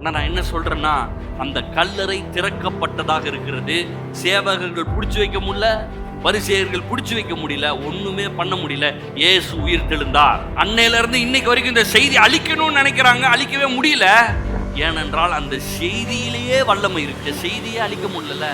ஆனா நான் என்ன சொல்றேன்னா, அந்த கல்லறை திறக்கப்பட்டதாக இருக்கிறது. சேவகர்கள் புடிச்சு வைக்க முடியல, பரிசேயர்கள் புடிச்சு வைக்க முடியல, ஒண்ணுமே பண்ண முடியல. இயேசு உயிர்த்தெழுந்தார். அன்னையில இருந்து இன்னைக்கு வரைக்கும் இந்த செய்தி அழிக்கணும்னு நினைக்கிறாங்க, அழிக்கவே முடியல. ஏனென்றால் அந்த செய்தியிலேயே வல்லமை இருக்கு. செய்தியே அழிக்க முடியல.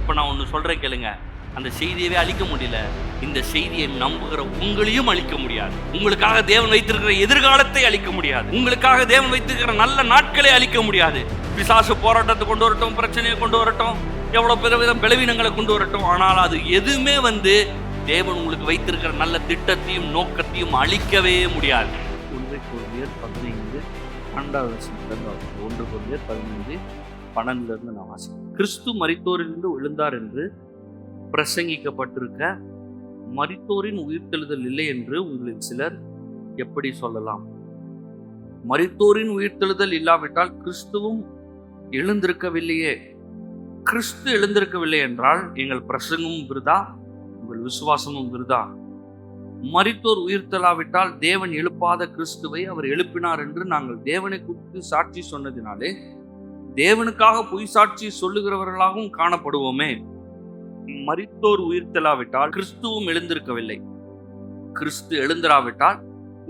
இப்ப நான் ஒண்ணு சொல்றேன் கேளுங்க, அந்த செய்தியவே அழிக்க முடியல, இந்த செய்தியை நம்புகிற உங்களையும் அழிக்க முடியாது. உங்களுக்காக தேவன் வைத்திருக்கிற எதிர்காலத்தை அழிக்க முடியாது. உங்களுக்காக தேவன் வைத்திருக்கிற நல்ல நாட்களை அழிக்க முடியாது. பிசாசு போராட்டத்தை கொண்டு வரட்டும், பிரச்சனையை கொண்டு வரட்டும், எவ்வளவு பிறவிதம் பலவீனங்களை கொண்டு வரட்டும், ஆனால் அது எதுவுமே தேவன் உங்களுக்கு வைத்திருக்கிற நல்ல திட்டத்தையும் நோக்கத்தையும் அழிக்கவே முடியாது. 1 கொரிந்தியர் 15 1 கொரிந்தியர் 15:12 நான் வாசிக்கிறேன். கிறிஸ்து மரித்தோரிலிருந்து எழுந்தார் என்று பிரசங்கிக்கப்பட்டிருக்க, மரித்தோரின் உயிர்த்தெழுதல் இல்லை என்று உங்களில் சிலர் எப்படி சொல்லலாம்? மரித்தோரின் உயிர்த்தெழுதல் இல்லாவிட்டால் கிறிஸ்துவும் எழுந்திருக்கவில்லையே. கிறிஸ்து எழுந்திருக்கவில்லை என்றால் எங்கள் பிரசங்கமும் விருதா, உங்கள் விசுவாசமும் விருதா. மரித்தோர் உயிர்த்தெழாவிட்டால் தேவன் எழுப்பாத கிறிஸ்துவை அவர் எழுப்பினார் என்று நாங்கள் தேவனை குறித்து சாட்சி சொன்னதினாலே தேவனுக்காக பொய் சாட்சி சொல்லுகிறவர்களாகவும் காணப்படுவோமே. மரித்தோர் உயிர்த்தெழாவிட்டால் கிறிஸ்துவும் எழுந்திருக்கவில்லை. கிறிஸ்து எழுந்திராவிட்டால்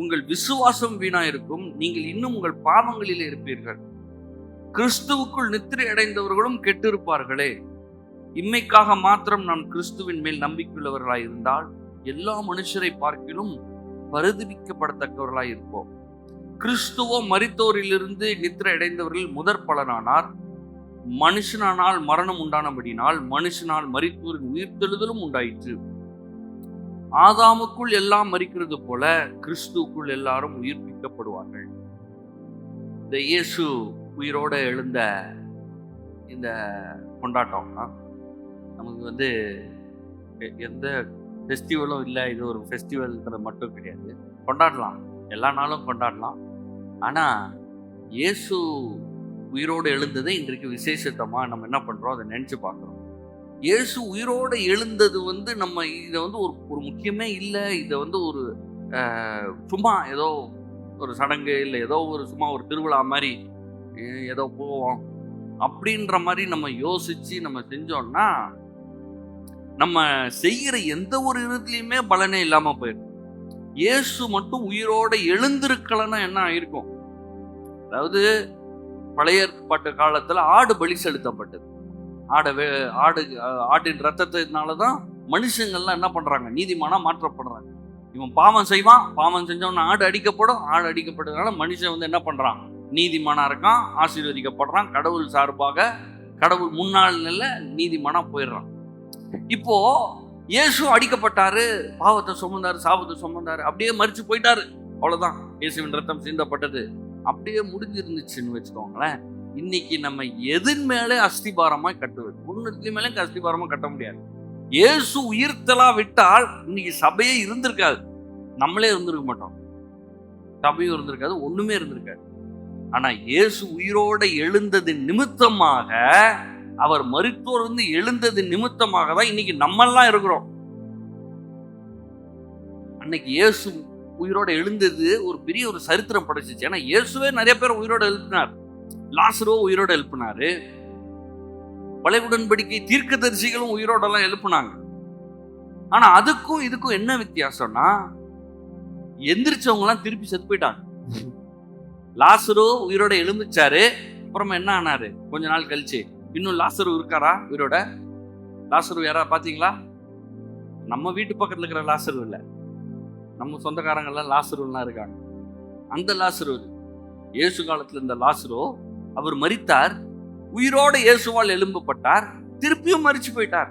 உங்கள் விசுவாசம் வீணாயிருக்கும், நீங்கள் இன்னும் உங்கள் பாவங்களிலே இருப்பீர்கள். கிறிஸ்துவுக்குள் நித்திரை அடைந்தவர்களும் கெட்டிருப்பார்களே. இம்மைக்காக மாத்திரம் நாம் கிறிஸ்துவின் மேல் நம்பிக்கையுள்ளவர்களாய் இருந்தால் எல்லா மனுஷரை பார்க்கிலும் பரிதபிக்கப்படத்தக்கவர்களாய் இருப்போம். கிறிஸ்துவோ மரித்தோரிலிருந்து நித்திரை அடைந்தவர்கள் முதற் பலனானார். மனுஷனானால் மரணம் உண்டானபடினால் மனுஷனால் மரித்தோரின் உயிர்த்தெழுதலும் உண்டாயிற்று. ஆதாமுக்குள் எல்லாம் மரிக்கிறது போல கிறிஸ்துவுக்குள் எல்லாரும் உயிர்ப்பிக்கப்படுவார்கள். இந்த இயேசு உயிரோட எழுந்த இந்த கொண்டாட்டம் நமக்கு எந்த ஃபெஸ்டிவலும் இல்லை. இது ஒரு ஃபெஸ்டிவல்ன்றது மட்டும் கிடையாது. கொண்டாடலாம், எல்லா நாளும் கொண்டாடலாம். ஆனால் இயேசு உயிரோடு எழுந்ததை இன்றைக்கு விசேஷத்தமாக நம்ம என்ன பண்ணுறோம், அதை நினச்சி பார்க்குறோம். இயேசு உயிரோடு எழுந்தது நம்ம இதை ஒரு முக்கியமே இல்லை. இதை ஒரு சும்மா ஏதோ ஒரு சடங்கு இல்லை, ஏதோ சும்மா ஒரு திருவிழா மாதிரி ஏதோ போவோம் அப்படின்ற மாதிரி நம்ம யோசித்து நம்ம செஞ்சோம்னா நம்ம செய்கிற எந்த ஒரு இடத்துலையுமே பலனே இல்லாமல் போயிடும். இயேசு மட்டும் உயிரோடு எழுந்திருக்கலன்னா என்ன ஆயிருக்கும்? அதாவது பழைய ஏற்பாட்டு காலத்துல ஆடு பலி செலுத்தப்பட்டது. ஆட்டின் ரத்தத்தினாலதான் மனுஷங்கள்லாம் என்ன பண்றாங்க, நீதிமானா மாற்றப்படுறாங்க. இவன் பாவம் செய்வான், பாவம் செஞ்சவன ஆடு அடிக்கப்படும், ஆடு அடிக்கப்படுறதுனால மனுஷன் என்ன பண்றான், நீதிமானா இருக்கான், ஆசீர்வதிக்கப்படுறான், கடவுள் சார்பாக கடவுள் முன்னாள் நீதிமானா போயிடுறான். இப்போ இயேசு அடிக்கப்பட்டாரு, பாவத்தை சுமந்தாரு, சாபத்தை சுமந்தாரு, அப்படியே மரிச்சு போயிட்டாரு, அவ்வளவுதான். இயேசுவின் ரத்தம் சிந்தப்பட்டது, அப்படியே முடிஞ்சிருந்துச்சுன்னு வச்சுக்கோங்களேன். இன்னைக்கு நம்ம எதன் மேலே அஸ்திபாரமா கட்டுவது? ஒன்னுக்கு மேலே அஸ்திபாரமா கட்ட முடியாது. இயேசு உயிர்த்தலா விட்டால் இன்னைக்கு சபையே இருந்திருக்காது, நம்மளே இருந்திருக்க மாட்டோம், சபையும் இருந்திருக்காது, ஒண்ணுமே இருந்திருக்காது. ஆனா இயேசு உயிரோட எழுந்தது நிமித்தமாக, அவர் மரித்தோர் எழுந்தது நிமித்தமாக தான் இன்னைக்கு நம்மெல்லாம் இருக்கிறோம். அன்னைக்கு இயேசு உயிரோட எழுந்தது ஒரு பெரிய ஒரு சரித்திரம் படைச்சிச்சு. ஏன்னா இயேசுவே நிறைய பேர் உயிரோட எழுப்பினார். லாசரோ உயிரோட எழுப்பினாரு. பழைய உடன்படிக்கை தீர்க்கதரிசிகளும் உயிரோட எல்லாம் எழுப்பினாங்க. ஆனா அதுக்கும் இதுக்கும் என்ன வித்தியாசம்னா, எந்திரிச்சவங்க எல்லாம் திருப்பி செத்து போயிட்டாங்க. லாசரோ உயிரோட எழும்பிச்சாரு, அப்புறமா என்ன ஆனாரு, கொஞ்ச நாள் கழிச்சு இன்னும் லாசரு இருக்காரா உயிரோட? லாசரு யாரா பாத்தீங்களா? நம்ம வீட்டு பக்கத்துல இருக்கிற லாசரு இல்ல, நம்ம சொந்தக்காரங்கள்லாம் லாசருலாம் இருக்காங்க. அந்த லாசரு இயேசு காலத்துல இருந்த லாசரு, அவர் மரித்தார், உயிரோட இயேசுவால் எழும்பப்பட்டார், திருப்பியும் மரிச்சு போயிட்டார்.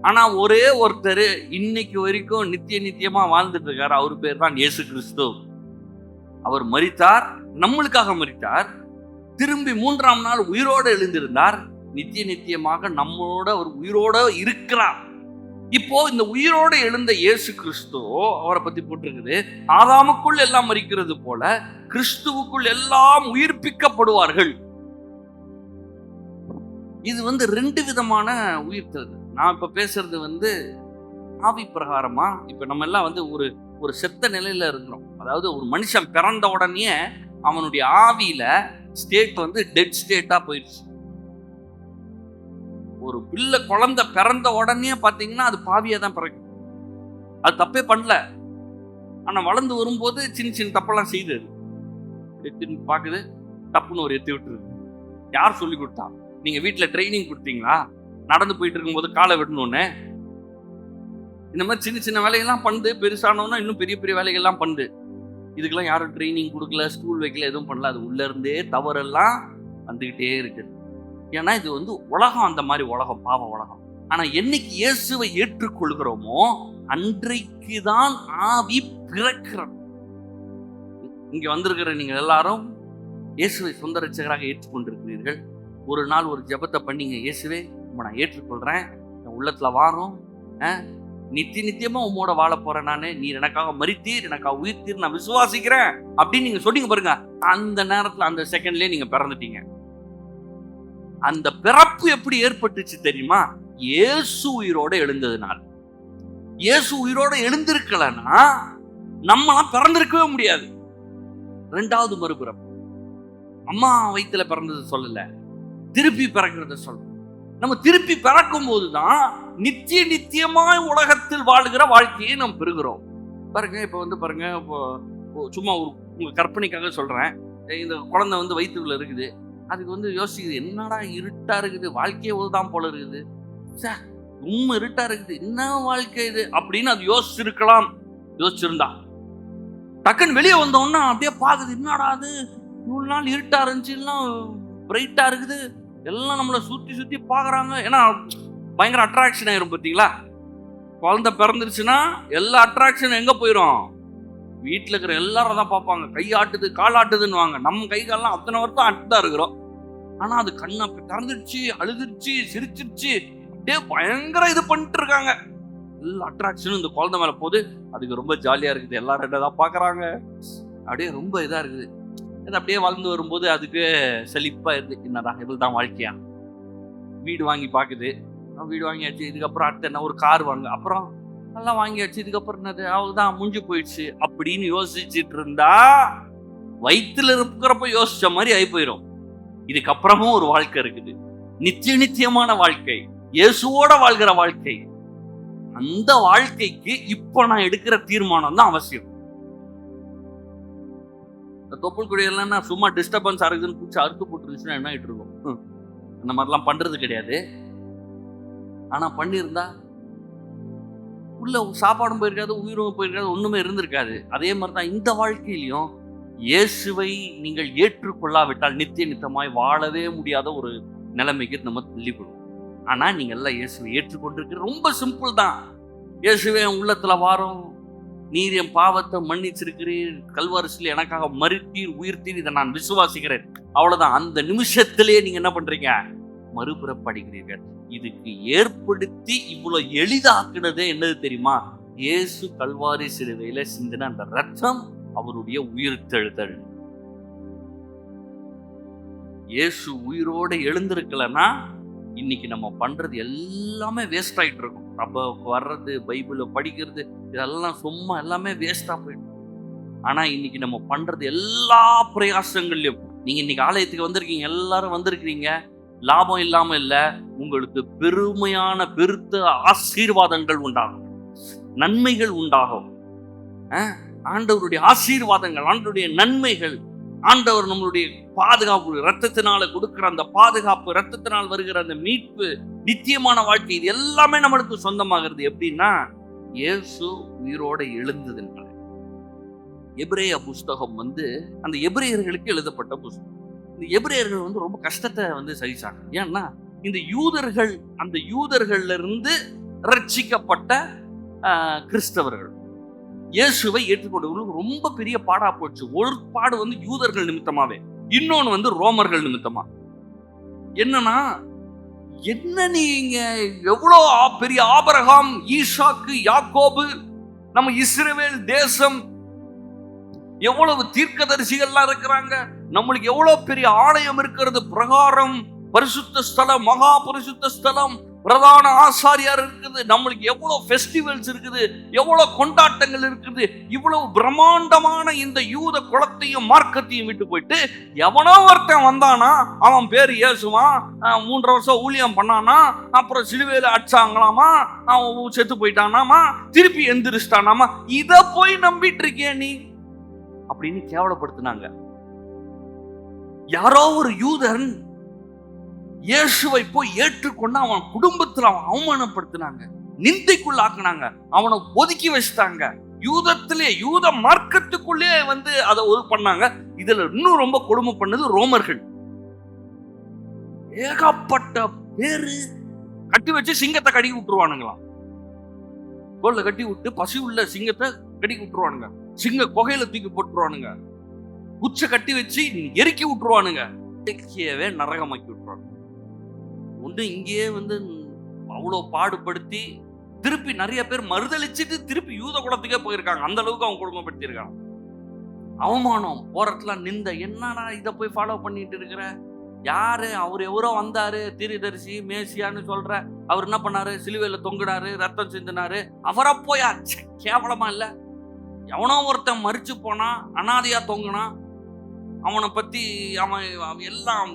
ஆனா ஒரே ஒருத்தர் இன்னைக்கு வரைக்கும் நித்தியமா வாழ்ந்துட்டு இருக்காரு. அவர் பேர் தான் இயேசு கிறிஸ்து. அவர் மரித்தார், நம்மளுக்காக மரித்தார், திரும்பி 3ஆம் நாள் உயிரோடு எழுந்திருந்தார், நித்தியமாக நம்மளோட அவர் உயிரோட இருக்கிறார். இப்போ இந்த உயிரோடு எழுந்த இயேசு கிறிஸ்து, அவரை பத்தி போட்டிருக்குது, ஆதாமுக்குள் எல்லாம் மரிக்கிறது போல கிறிஸ்துவுக்குள் எல்லாம் உயிர்ப்பிக்கப்படுவார்கள். இது 2 விதமான உயிர்த்தது. நான் இப்ப பேசுறது ஆவி பிரகாரமா. இப்ப நம்ம எல்லாம் ஒரு செத்த நிலையில இருக்கிறோம். அதாவது ஒரு மனுஷன் பிறந்த உடனே அவனுடைய ஆவியில ஸ்டேட் வந்து டெட் ஸ்டேட்டா போயிடுச்சு. ஒரு பிள்ளை குழந்தை பிறந்த உடனே பாத்தீங்கன்னா அது பாவியா தான் பிறகு. அது தப்பே பண்ணல, ஆனா வளர்ந்து வரும்போது சின்ன சின்ன தப்பெல்லாம் செய்யுது. திரும்பி பாக்குது, தப்புன்னு ஒரு எத்தி விட்டுருது. யார் சொல்லி கொடுத்தா? நீங்க வீட்டுல ட்ரைனிங் கொடுத்தீங்களா? நடந்து போயிட்டு இருக்கும்போது காலை விடணும்னு இந்த மாதிரி சின்ன சின்ன வேலைகள்லாம் பண்ணுது. பெருசானோன்னா இன்னும் பெரிய பெரிய வேலைகள்லாம் பண்ணுது. இதுக்கெல்லாம் யாரும் ட்ரைனிங் கொடுக்கல, ஸ்கூல் வைக்கல, எதுவும் பண்ணல. அது உள்ள இருந்தே தவறெல்லாம் வந்துகிட்டே இருக்கு. ஏன்னா இது வந்து உலகம், அந்த மாதிரி உலகம், பாவ உலகம். ஆனா என்னைக்கு இயேசுவை ஏற்றுக்கொள்கிறோமோ அன்றைக்கு தான் ஆவி பிறக்கிறது. இங்க வந்திருக்கிற நீங்க எல்லாரும் இயேசுவை சொந்த ரட்சகராக ஏற்றுக்கொண்டிருக்கிறீர்கள். ஒரு நாள் ஒரு ஜெபத்தை பண்ணீங்க, இயேசுவே நான் ஏற்றுக்கொள்றேன், என் உள்ளத்துல வாரும், நித்திய நித்தியமா உம்மோட வாழ போறேன் நானு, நீர் எனக்காக மரித்தீர், எனக்காக உயிர்த்தீர், நான் விசுவாசிக்கிறேன் அப்படின்னு நீங்க சொன்னீங்க பாருங்க. அந்த நேரத்துல அந்த செகண்ட்லயே நீங்க பிறந்துட்டீங்க. அந்த பிறப்பு எப்படி ஏற்பட்டுச்சு தெரியுமா? இயேசு உயிரோட எழுந்ததுனால. இயேசு உயிரோட எழுந்திருக்கலன்னா நம்மளாம் பிறந்திருக்கவே முடியாது. ரெண்டாவது மறுபிறப்பு. அம்மா வயிற்றுல பிறந்தது சொல்லல, திருப்பி பிறக்கிறத சொல்ல. நம்ம திருப்பி பிறக்கும் போதுதான் நித்திய நித்தியமாய் உலகத்தில் வாழ்கிற வாழ்க்கையை நம்ம பெறுகிறோம். பாருங்க, இப்ப வந்து பாருங்க, இப்போ சும்மா உங்க கற்பனைக்காக சொல்றேன். இந்த குழந்தை வந்து வயிற்றுக்குள்ள இருக்குது. அதுக்கு வந்து யோசிக்குது, என்னடா இருட்டா இருக்குது, வாழ்க்கையே ஒதுதான் போல இருக்குது, ரொம்ப இருட்டா இருக்குது, என்ன வாழ்க்கை இது அப்படின்னு அது யோசிச்சிருக்கலாம். யோசிச்சிருந்தா டக்குன்னு வெளியே வந்தோம்னா அப்படியே பாக்குது, என்னடா அது இவ்வளவு நாள் இருட்டா இருந்துச்சு, எல்லாம் பிரைட்டா இருக்குது, எல்லாம் நம்மளை சுத்தி சுத்தி பாக்குறாங்க. ஏன்னா பயங்கர அட்ராக்ஷன் ஆயிரும். பார்த்தீங்களா, குழந்தை பிறந்துருச்சுன்னா எல்லா அட்ராக்ஷன் எங்க போயிடும்? வீட்டில் இருக்கிற எல்லாரும் தான் பார்ப்பாங்க. கை ஆட்டுது, கால் ஆட்டுதுன்னு வாங்க. நம்ம கை கால்லாம் அத்தனை வருஷம் ஆட்டுதான் இருக்கிறோம். ஆனா அது கண்ணை திறந்துருச்சு, அழுதுருச்சு, சிரிச்சிருச்சு, அப்படியே பயங்கர இது பண்ணிட்டு இருக்காங்க. எல்லா அட்ராக்ஷனும் இந்த குழந்தை மேல போகுது. அதுக்கு ரொம்ப ஜாலியா இருக்குது, எல்லாரும் ரெண்டதான் பாக்குறாங்க, அப்படியே ரொம்ப இதா இருக்குது. அது அப்படியே வளர்ந்து வரும்போது அதுக்கு செழிப்பா இருக்கு. என்னடா இதுதான் வாழ்க்கையா? வீடு வாங்கி பாக்குது, வீடு வாங்கியாச்சு, இதுக்கப்புறம் அடுத்த என்ன ஒரு கார் வாங்க, அப்புறம் எல்லாம் வாங்கியாச்சு, இதுக்கப்புறம் என்னது அவதான் முடிஞ்சு போயிடுச்சு அப்படின்னு யோசிச்சுட்டு இருந்தா வயிற்றுல இருக்கிறப்ப யோசிச்ச மாதிரி ஆகி போயிடும். இதுக்கப்புறமும் ஒரு வாழ்க்கை இருக்குது, நித்திய நித்தியமான வாழ்க்கை, இயேசுவோட வாழ்கிற வாழ்க்கை. அந்த வாழ்க்கைக்கு இப்ப நான் எடுக்கிற தீர்மானம் தான் அவசியம். தொப்புள் குடியெல்லாம் சும்மா டிஸ்டர்பன்ஸ் இருக்குதுன்னு பூச்சி அறுத்து போட்டுருந்துச்சுன்னா என்ன ஆகிட்டு இருக்கும்? அந்த மாதிரிலாம் பண்றது கிடையாது. ஆனா பண்ணியிருந்தா உள்ள சாப்பாடும் போயிருக்காது, உயிரும் போயிருக்காது, ஒண்ணுமே இருந்திருக்காது. அதே மாதிரிதான் இந்த வாழ்க்கையிலையும் இயேசுவை நீங்கள் ஏற்றுக்கொள்ளாவிட்டால் நித்திய நித்தமாய் வாழவே முடியாத ஒரு நிலைமைக்கு நம்ம தள்ளிவிடுவோம். ஆனா நீங்க எல்லாம் இயேசுவை ஏற்றுக்கொண்டிருக்கிற ரொம்ப சிம்பிள் தான். இயேசுவே உள்ளத்துல வாரும், நீர் என் பாவத்தை மன்னிச்சிருக்கிறீர், கல்வாரிசில எனக்காக மரித்தீர், உயிர்த்தீர், இதை நான் விசுவாசிக்கிறேன். அவ்வளவுதான். அந்த நிமிஷத்திலேயே நீங்க என்ன பண்றீங்க? மறுபிறப்படைகிறீர்கள். இதுக்கு ஏற்படுத்தி இவ்வளவு எளிதாக்குனதே என்னது தெரியுமா? இயேசு கல்வாரி சிலுவையில சிந்தின அந்த ரத்தம், அவருடைய உயிர்த்தெழுதல். இயேசு உயிரோட எழுந்திருக்கலன்னா இன்னைக்கு நம்ம பண்றது எல்லாமே வேஸ்ட் ஆயிட்டு இருக்கும். அப்ப வர்றது, பைபிளை படிக்கிறது, இதெல்லாம் சும்மா எல்லாமே வேஸ்டா போயிடும். ஆனா இன்னைக்கு நம்ம பண்றது எல்லா பிரயாசங்கள்லயும், நீங்க இன்னைக்கு ஆலயத்துக்கு வந்திருக்கீங்க, எல்லாரும் வந்திருக்கிறீங்க, லாபம் இல்லாம இல்ல, உங்களுக்கு பெருமையான பெருத்த ஆசீர்வாதங்கள் உண்டாகும், நன்மைகள் உண்டாகும். ஆண்டவருடைய ஆசீர்வாதங்கள், ஆண்டவருடைய நன்மைகள், ஆண்டவர் நம்மளுடைய பாதுகாப்பு, ரத்தத்தினால கொடுக்கிற அந்த பாதுகாப்பு, ரத்தத்தினால் வருகிற அந்த மீட்பு, நித்தியமான வாழ்க்கை, இது எல்லாமே நம்மளுக்கு சொந்தமாகிறது. எப்படின்னா இயேசு உயிரோட எழுந்ததுனால. எபிரேய புஸ்தகம் வந்து அந்த எபிரேயர்களுக்கு எழுதப்பட்ட புஸ்தகம். இந்த எபிரேயர்கள் ரொம்ப கஷ்டத்தை சகிச்சாங்க. ஏன்னா இந்த யூதர்கள், அந்த யூதர்கள்ல இருந்து ரட்சிக்கப்பட்ட கிறிஸ்தவர்கள் இயேசுவை ஏற்றுக்கொண்டவர்களுக்கு ரொம்ப பெரிய பாடா போச்சு. ஒரு பாடு யூதர்கள் நிமித்தமாவே, இன்னொன்னு ரோமர்கள் நிமித்தமா. என்னன்னா, என்ன நீங்க எவ்வளோ பெரிய ஆபிரகாம், ஈசாக்கு, யாக்கோபு, நம்ம இஸ்ரவேல் தேசம், எவ்வளவு தீர்க்கதரிசிகள்லாம் இருக்கிறாங்க, நம்மளுக்கு எவ்வளவு பெரிய ஆலயம் இருக்கிறது, பிரகாரம், பரிசுத்த ஸ்தலம், மகா பரிசுத்த ஸ்தலம், பிரதான ஆசாரியார் இருக்குது, நம்மளுக்கு எவ்வளவு ஃபெஸ்டிவல்ஸ் இருக்குது, எவ்வளவு கொண்டாட்டங்கள் இருக்குது, இவ்வளவு பிரம்மாண்டமான இந்த யூத குலத்தையும் மார்க்கத்தையும் விட்டு போயிட்டு எவனோ ஒருத்தன் வந்தானா, அவன் பேர் இயேசுவான், 3 வருஷம் ஊழியம் பண்ணானா, அப்புறம் சிலுவையில அடிச்சாங்களாமா, அவன் செத்து போயிட்டானாமா, திருப்பி எந்திரிச்சிட்டானாமா, இத போய் நம்பிட்டு இருக்கிய நீ அப்படின்னு கேவலப்படுத்தினாங்க. யாரோ ஒரு யூதன் இயேசுவை போய் ஏற்றுக்கொண்டு அவன் குடும்பத்தில் அவன் அவமானப்படுத்தினாங்க, நிந்தைக்குள்ள ஆக்குனாங்க, அவனை ஒதுக்கி வச்சுட்டாங்க. யூதத்திலே யூத மார்க்கத்துக்குள்ளே அதை ஒரு பண்ணாங்க. இதுல இன்னும் ரொம்ப கொடுமை பண்ணது ரோமர்கள். ஏகப்பட்ட பேரு கட்டி வச்சு சிங்கத்தை கட்டி விட்டுருவானுங்களாம். கோல்ல கட்டி விட்டு பசி உள்ள சிங்கத்தை கட்டி விட்டுருவானுங்க, சிங்க குகையில தூக்கி போட்டுருவானுங்க, குச்சை கட்டி வச்சு எரிக்கி விட்டுருவானுங்க, நரகமாக்கி விட்டுருவாங்க. ஒன்று இங்கேயே அவ்வளோ பாடுபடுத்தி திருப்பி நிறைய பேர் மறுதளிச்சுட்டு திருப்பி யூத குலத்துக்கே போயிருக்காங்க. அந்த அளவுக்கு அவங்க கொடுமைப்படுத்திருக்காங்க. அவமானம் போறதுல நிந்த, என்னடா இதை போய் ஃபாலோ பண்ணிட்டு இருக்கிற, யாரு அவர் எவரோ வந்தாரு தீர்க்கதரிசி மேசியான்னு சொல்ற, அவர் என்ன பண்ணாரு, சிலுவையில தொங்குனாரு, ரத்தம் சிந்தினாரு, அவரை போயா கேவலமா இல்ல, எவனோ ஒருத்தன் மறிச்சு போனா, அனாதையா தொங்குனா, அவனை பத்தி அவன் எல்லாம்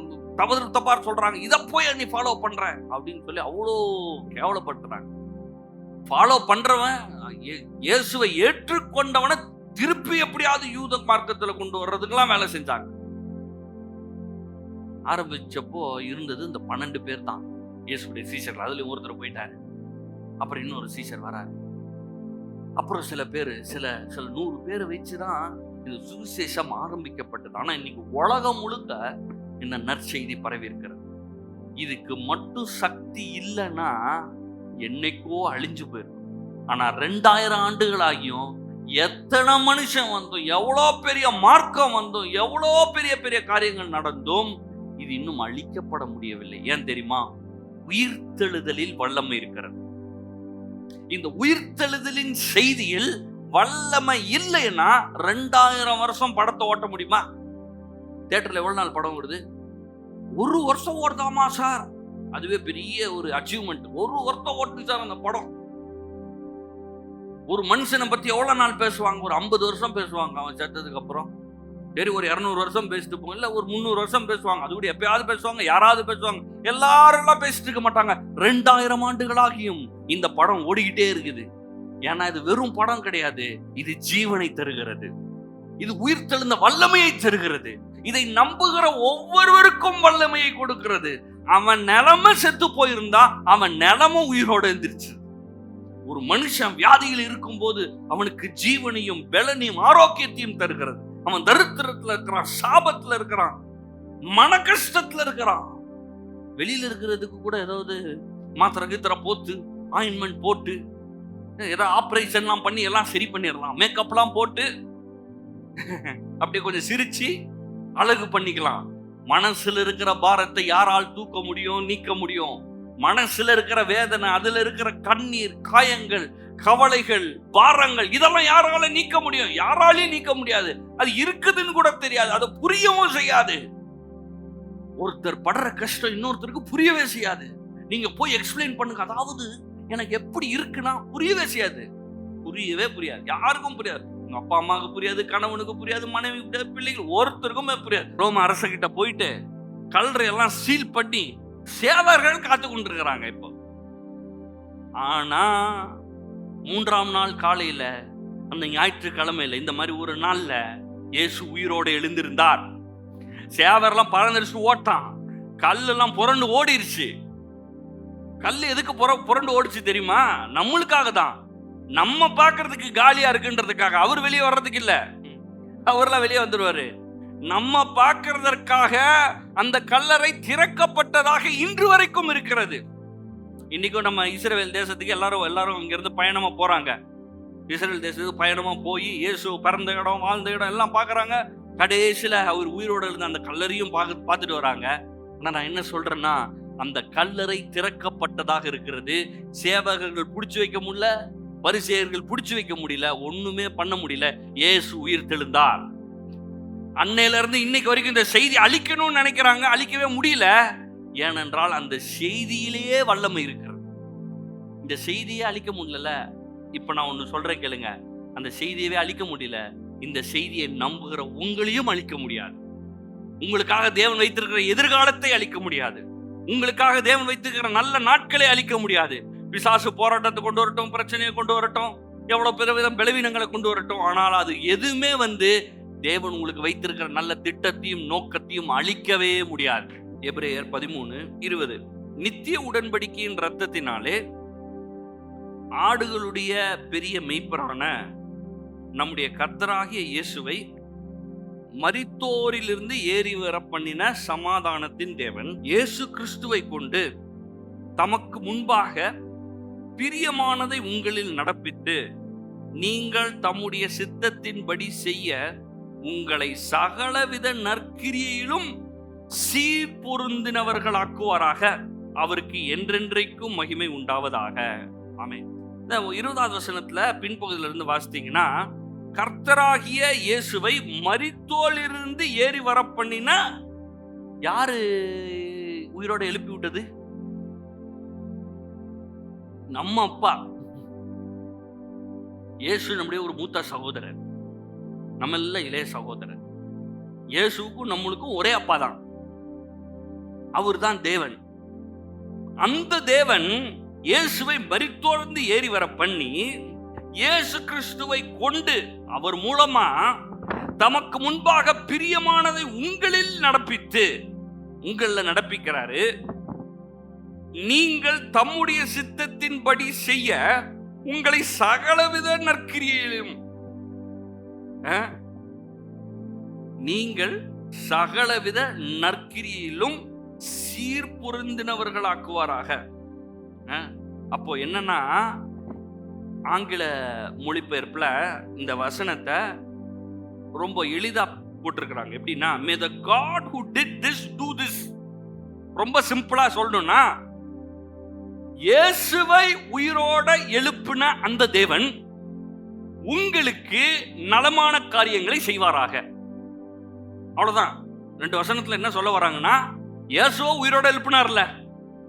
தப்பா சொல்றாங்க, இதை போய் நீ ஃபாலோ பண்ற அப்படின்னு சொல்லி அவ்வளோ கேவலப்படுத்துறாங்க. ஃபாலோ பண்றவன் இயேசுவை ஏற்றுக்கொண்டவனை திருப்பி எப்படியாவது யூத மார்க்கத்துல கொண்டு வர்றதுக்கெல்லாம் வேலை செஞ்சாங்க. ஆரம்பிச்சப்போ இருந்தது இந்த 12 பேர் தான் இயேசுடைய சீஷர்கள். அதுல ஒருத்தர் போயிட்டாரு, அப்புறம் இன்னொரு சீஷர் வராரு, அப்புறம் சில 100 பேரை வச்சுதான் இந்த சுவிசேஷம் ஆரம்பிக்கப்பட்டது. ஆனா இன்னைக்கு உலகம் முழுக்க இந்த நற்செய்தி பரவி இருக்கிறது. இதுக்கு மட்டும் சக்தி இல்லைன்னா என்னைக்கோ அழிஞ்சு போயிருக்கும். ஆனா 2000 ஆண்டுகளாகியும் எத்தனை மனுஷன் வந்தும், எவ்வளோ பெரிய மார்க்கம் வந்தும், எவ்வளோ பெரிய பெரிய காரியங்கள் நடந்தும் இது இன்னும் அழிக்கப்பட முடியவில்லை. ஏன் தெரியுமா? உயிர்த்தெழுதலில் வல்லமை இருக்கிறது. இந்த உயிர்த்தெழுதலின் செய்தியில் வல்லமை இல்லைன்னா 2000 வருஷம் படத்தை ஓட்ட முடியுமா? தியேட்டர்ல எவ்வளவு நாள் படம் ஓடுது? 1 வருஷம் ஓடுதாமா சார், அதுவே பெரிய ஒரு அச்சீவ்மெண்ட். 1 வருஷம் ஓட்டு சார் அந்த படம். ஒரு மனுஷனை பத்தி எவ்வளவு நாள் பேசுவாங்க? ஒரு 50 வருஷம் பேசுவாங்க. அவன் செத்ததுக்கு அப்புறம் சரி ஒரு 200 வருஷம் பேசிட்டு போங்க, இல்ல ஒரு 300 வருஷம் பேசுவாங்க. அது கூட எப்பயாவது பேசுவாங்க, யாராவது பேசுவாங்க, எல்லாரும் எல்லாம் பேசிட்டு இருக்க மாட்டாங்க. 2000 ஆண்டுகளாகியும் இந்த படம் ஓடிக்கிட்டே இருக்குது. ஏன்னா இது வெறும் படம் கிடையாது, இது ஜீவனை தருகிறது, இது உயிர்த்தெழுந்த வல்லமையை தருகிறது, இதை நம்புகிற ஒவ்வொருவருக்கும் வல்லமையை கொடுக்கிறது. அவன் நிலைமை செத்து போயிருந்தா அவன் நிலைமை உயிரோடு எழுந்திருச்சு. ஒரு மனுஷன் வியாதியில் இருக்கும் போது அவனுக்கு ஜீவனையும் பலனையும் ஆரோக்கியத்தையும் தருகிறது. அவன் தரித்திரத்துல இருக்கிறான், சாபத்துல இருக்கிறான், மன கஷ்டத்துல இருக்கிறான். வெளியில இருக்கிறதுக்கு கூட ஏதாவது மாத்திரை கீத்திர போட்டு, ஆயின்மெண்ட் போட்டு, ஏதாவது ஆபரேஷன்லாம் பண்ணி எல்லாம் சரி பண்ணிடலாம், மேக்கப்லாம் போட்டு அப்படியே கொஞ்சம் சிரிச்சு அழகு பண்ணிக்கலாம். மனசுல இருக்கிற பாரத்தை யாரால் தூக்க முடியும், நீக்க முடியும்? மனசுல இருக்கிற வேதனை, அதுல இருக்கிற கண்ணீர், காயங்கள், கவலைகள், பாரங்கள், இதெல்லாம் யாரால நீக்க முடியும்? யாராலையும் நீக்க முடியாது. அது இருக்குதுன்னு கூட தெரியாது, அது புரியவும் செய்யாது. ஒருத்தர் படுற கஷ்டம் இன்னொருத்தருக்கு புரியவே செய்யாது. நீங்க போய் எக்ஸ்பிளைன் பண்ணுங்க, அதாவது எனக்கு எப்படி இருக்குன்னா புரியவே செய்யாது, புரியவே புரியாது, யாருக்கும் புரியாது. உங்க அப்பா அம்மாவுக்கு புரியாது, கணவனுக்கு புரியாது, மனைவி புரியாது, பிள்ளைகள் ஒருத்தருக்குமே புரியாது. ரோம அரசகிட்ட போயிட்டு கல்றை எல்லாம் சீல் பண்ணி சேவர்கள் காத்து கொண்டிருக்கிறாங்க இப்போ. ஆனா 3ஆம் நாள் காலையில, அந்த ஞாயிற்றுக்கிழமையில, இந்த மாதிரி ஒரு நாள்ல இயேசு உயிரோடு எழுந்திருந்தார். சேவர்லாம் பறந்துருச்சு, ஓட்டான், கல்லெல்லாம் புரண்டு ஓடிருச்சு. கல் எதுக்கு புரண்டு ஓடிச்சு தெரியுமா? நம்மளுக்காக தான், நம்ம பார்க்கறதுக்கு காலியா இருக்குன்றதுக்காக. அவர் வெளியே வர்றதுக்கு இல்ல, அவர்லாம் வெளியே வந்துடுவாரு. நம்ம பார்க்கறதற்காக அந்த கல்லறை திறக்கப்பட்டதாக இன்று வரைக்கும் இருக்கிறது. இன்னைக்கும் நம்ம இஸ்ரவேல் தேசத்துக்கு எல்லாரும் இங்க இருந்து பயணமா போறாங்க. இஸ்ரவேல் தேசத்துக்கு பயணமா போய் இயேசு பிறந்த இடம், வாழ்ந்த இடம் எல்லாம் பாக்குறாங்க. கடைசியில அவர் உயிரோடு இருந்த அந்த கல்லறையும் பார்த்துட்டு வராங்க. ஆனா நான் என்ன சொல்றேன்னா, அந்த கல்லறை திறக்கப்பட்டதாக இருக்கிறது. சேவகர்கள் பிடிச்சு வைக்க முடியல, பரிசேயர்கள் பிடிச்சு வைக்க முடியல, ஒண்ணுமே பண்ண முடியல. இயேசு உயிர் தெழுந்தார். அன்னையில இருந்து இன்னைக்கு வரைக்கும் இந்த செய்தி அழிக்கணும்னு நினைக்கிறாங்க, அழிக்கவே முடியல. ஏனென்றால் அந்த செய்தியிலேயே வல்லமை இருக்கிறது. இந்த செய்தியே அழிக்க முடியல. இப்ப நான் ஒண்ணு சொல்றேன் கேளுங்க, அந்த செய்தியவே அழிக்க முடியல, இந்த செய்தியை நம்புகிற உங்களையும் அழிக்க முடியாது. உங்களுக்காக தேவன் வைத்திருக்கிற எதிர்காலத்தை அழிக்க முடியாது. உங்களுக்காக தேவன் வைத்திருக்கிற நல்ல நாட்களை அழிக்க முடியாது. பிசாசு போராட்டத்தை கொண்டு வரட்டும், பிரச்சனையை கொண்டு வரட்டும், எவ்வளவு பிறவிதம் பலவீனங்களை கொண்டு வரட்டும், ஆனால் அது எதுவுமே தேவன் உங்களுக்கு வைத்திருக்கிற நல்ல திட்டத்தையும் நோக்கத்தையும் அழிக்கவே முடியாது. எபிரேயர் 13:20 நித்திய உடன்படிக்கையின் இரத்தத்தினாலே ஆடுகளுடைய பெரிய மெய்ப்பரான நம்முடைய கர்த்தராகிய இயேசுவை மரித்தோரிலிருந்து ஏறி வர பண்ணின சமாதானத்தின் தேவன் இயேசு கிறிஸ்துவை கொண்டு தமக்கு முன்பாக பிரியமானதை உங்களில் நடப்பித்து நீங்கள் தம்முடைய சித்தத்தின்படி செய்ய உங்களை சகலவித நற்கிரியிலும் சீர்பொருந்தினவர்களாக்குவாராக. அவருக்கு என்றென்றைக்கும் மகிமை உண்டாவதாக. ஆமென். இந்த 20வது வசனத்துல பின்பகுதியில இருந்து வாசித்தீங்கன்னா, கர்த்தராகிய இயேசுவை மரித்தோரிலிருந்து ஏறி வர பண்ணின யாரு உயிரோட எழுப்பி விட்டது? நம்ம அப்பா. இயேசு நம்முடைய ஒரு மூத்த சகோதரர், நம்ம எல்லாம் இளைய சகோதரர். இயேசுக்கும் நம்மளுக்கும் ஒரே அப்பா தான். அவர் தான் தேவன். அந்த தேவன் இயேசுவை மரித்தோர்ந்து ஏறி வர பண்ணி இயேசு கிறிஸ்துவை கொண்டு அவர் மூலமா தமக்கு முன்பாக பிரியமானதை உங்களில் நடப்பித்து, உங்கள நடப்பிக்கிறாரு. நீங்கள் தம்முடைய சித்தத்தின்படி செய்ய உங்களை சகலவித நற்கிரியிலும், நீங்கள் சகலவித நற்கிரியிலும் சீர்பொருந்தினவர்களாக்குவாராக. அப்போ என்னன்னா, ஆங்கில மொழிபெயர்ப்புல இந்த வசனத்தை ரொம்ப எளிதா போட்டிருக்கிறாங்க. எப்படின்னா, may the God who did this do this. ரொம்ப சிம்பிளா சொல்லணும்னா, இயேசுவை உயிரோட எழுப்பின அந்த தேவன் உங்களுக்கு நலமான காரியங்களை செய்வாராக. அவ்வளவுதான். 2 வசனத்துல என்ன சொல்ல வராங்கன்னா, இயேசுவை உயிரோட எழுப்பினார்ல,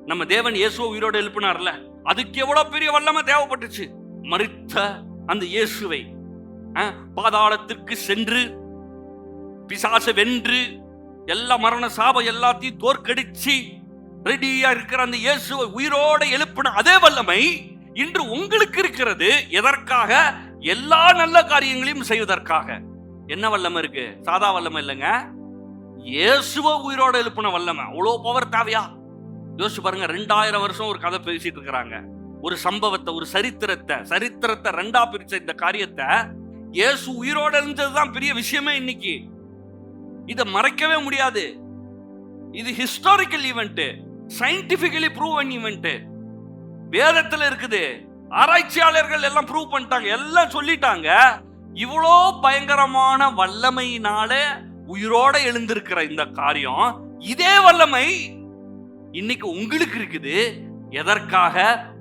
நம்ம தேவன் இயேசுவை உயிரோட எழுப்பினார்ல, அதுக்கு எவ்வளவு பெரிய வல்லமை தேவைப்பட்டுச்சு. மரித்த அந்த இயேசுவை பாதாளத்திற்கு சென்று பிசாசை வென்று எல்லா மரண சாபம் எல்லாத்தையும் தோற்கடிச்சு ரெடியா இருக்கிற அந்த இயேசுவை உயிரோட எழுப்பின அதே வல்லமை இன்று உங்களுக்கு இருக்கிறது. எதற்காக? எல்லா நல்ல காரியங்களையும் செய்வதற்காக. என்ன வல்லமை இருக்கு? சாதா வல்லமை இல்லைங்க, இயேசுவை உயிரோட எழுப்பின வல்லமை. அவ்வளவு பவர் தேவையா? யோசிச்சு பாருங்க. 2000 வருஷம் ஒரு கதை பேசிட்டு இருக்கிறாங்க. ஒரு சம்பவத்தை, ஒரு சரித்திரத்தை 2ஆ பிரிச்ச இந்த காரியத்தை இயேசு உயிரோட எழுந்ததுதான் பெரிய விஷயமே இன்னைக்கு. இதை மறைக்கவே முடியாது. இது historical event, scientifically proven event. வேதத்துல இருக்குது. ஆராய்ச்சியாளர்கள் எல்லாம் ப்ரூவ் பண்ணிட்டாங்க, எல்லாம் சொல்லிட்டாங்க. இவ்வளோ பயங்கரமான வல்லமையினால உயிரோட எழுந்திருக்கிற இந்த காரியம், இதே வல்லமை இன்னைக்கு உங்களுக்கு இருக்குது. எதற்காக?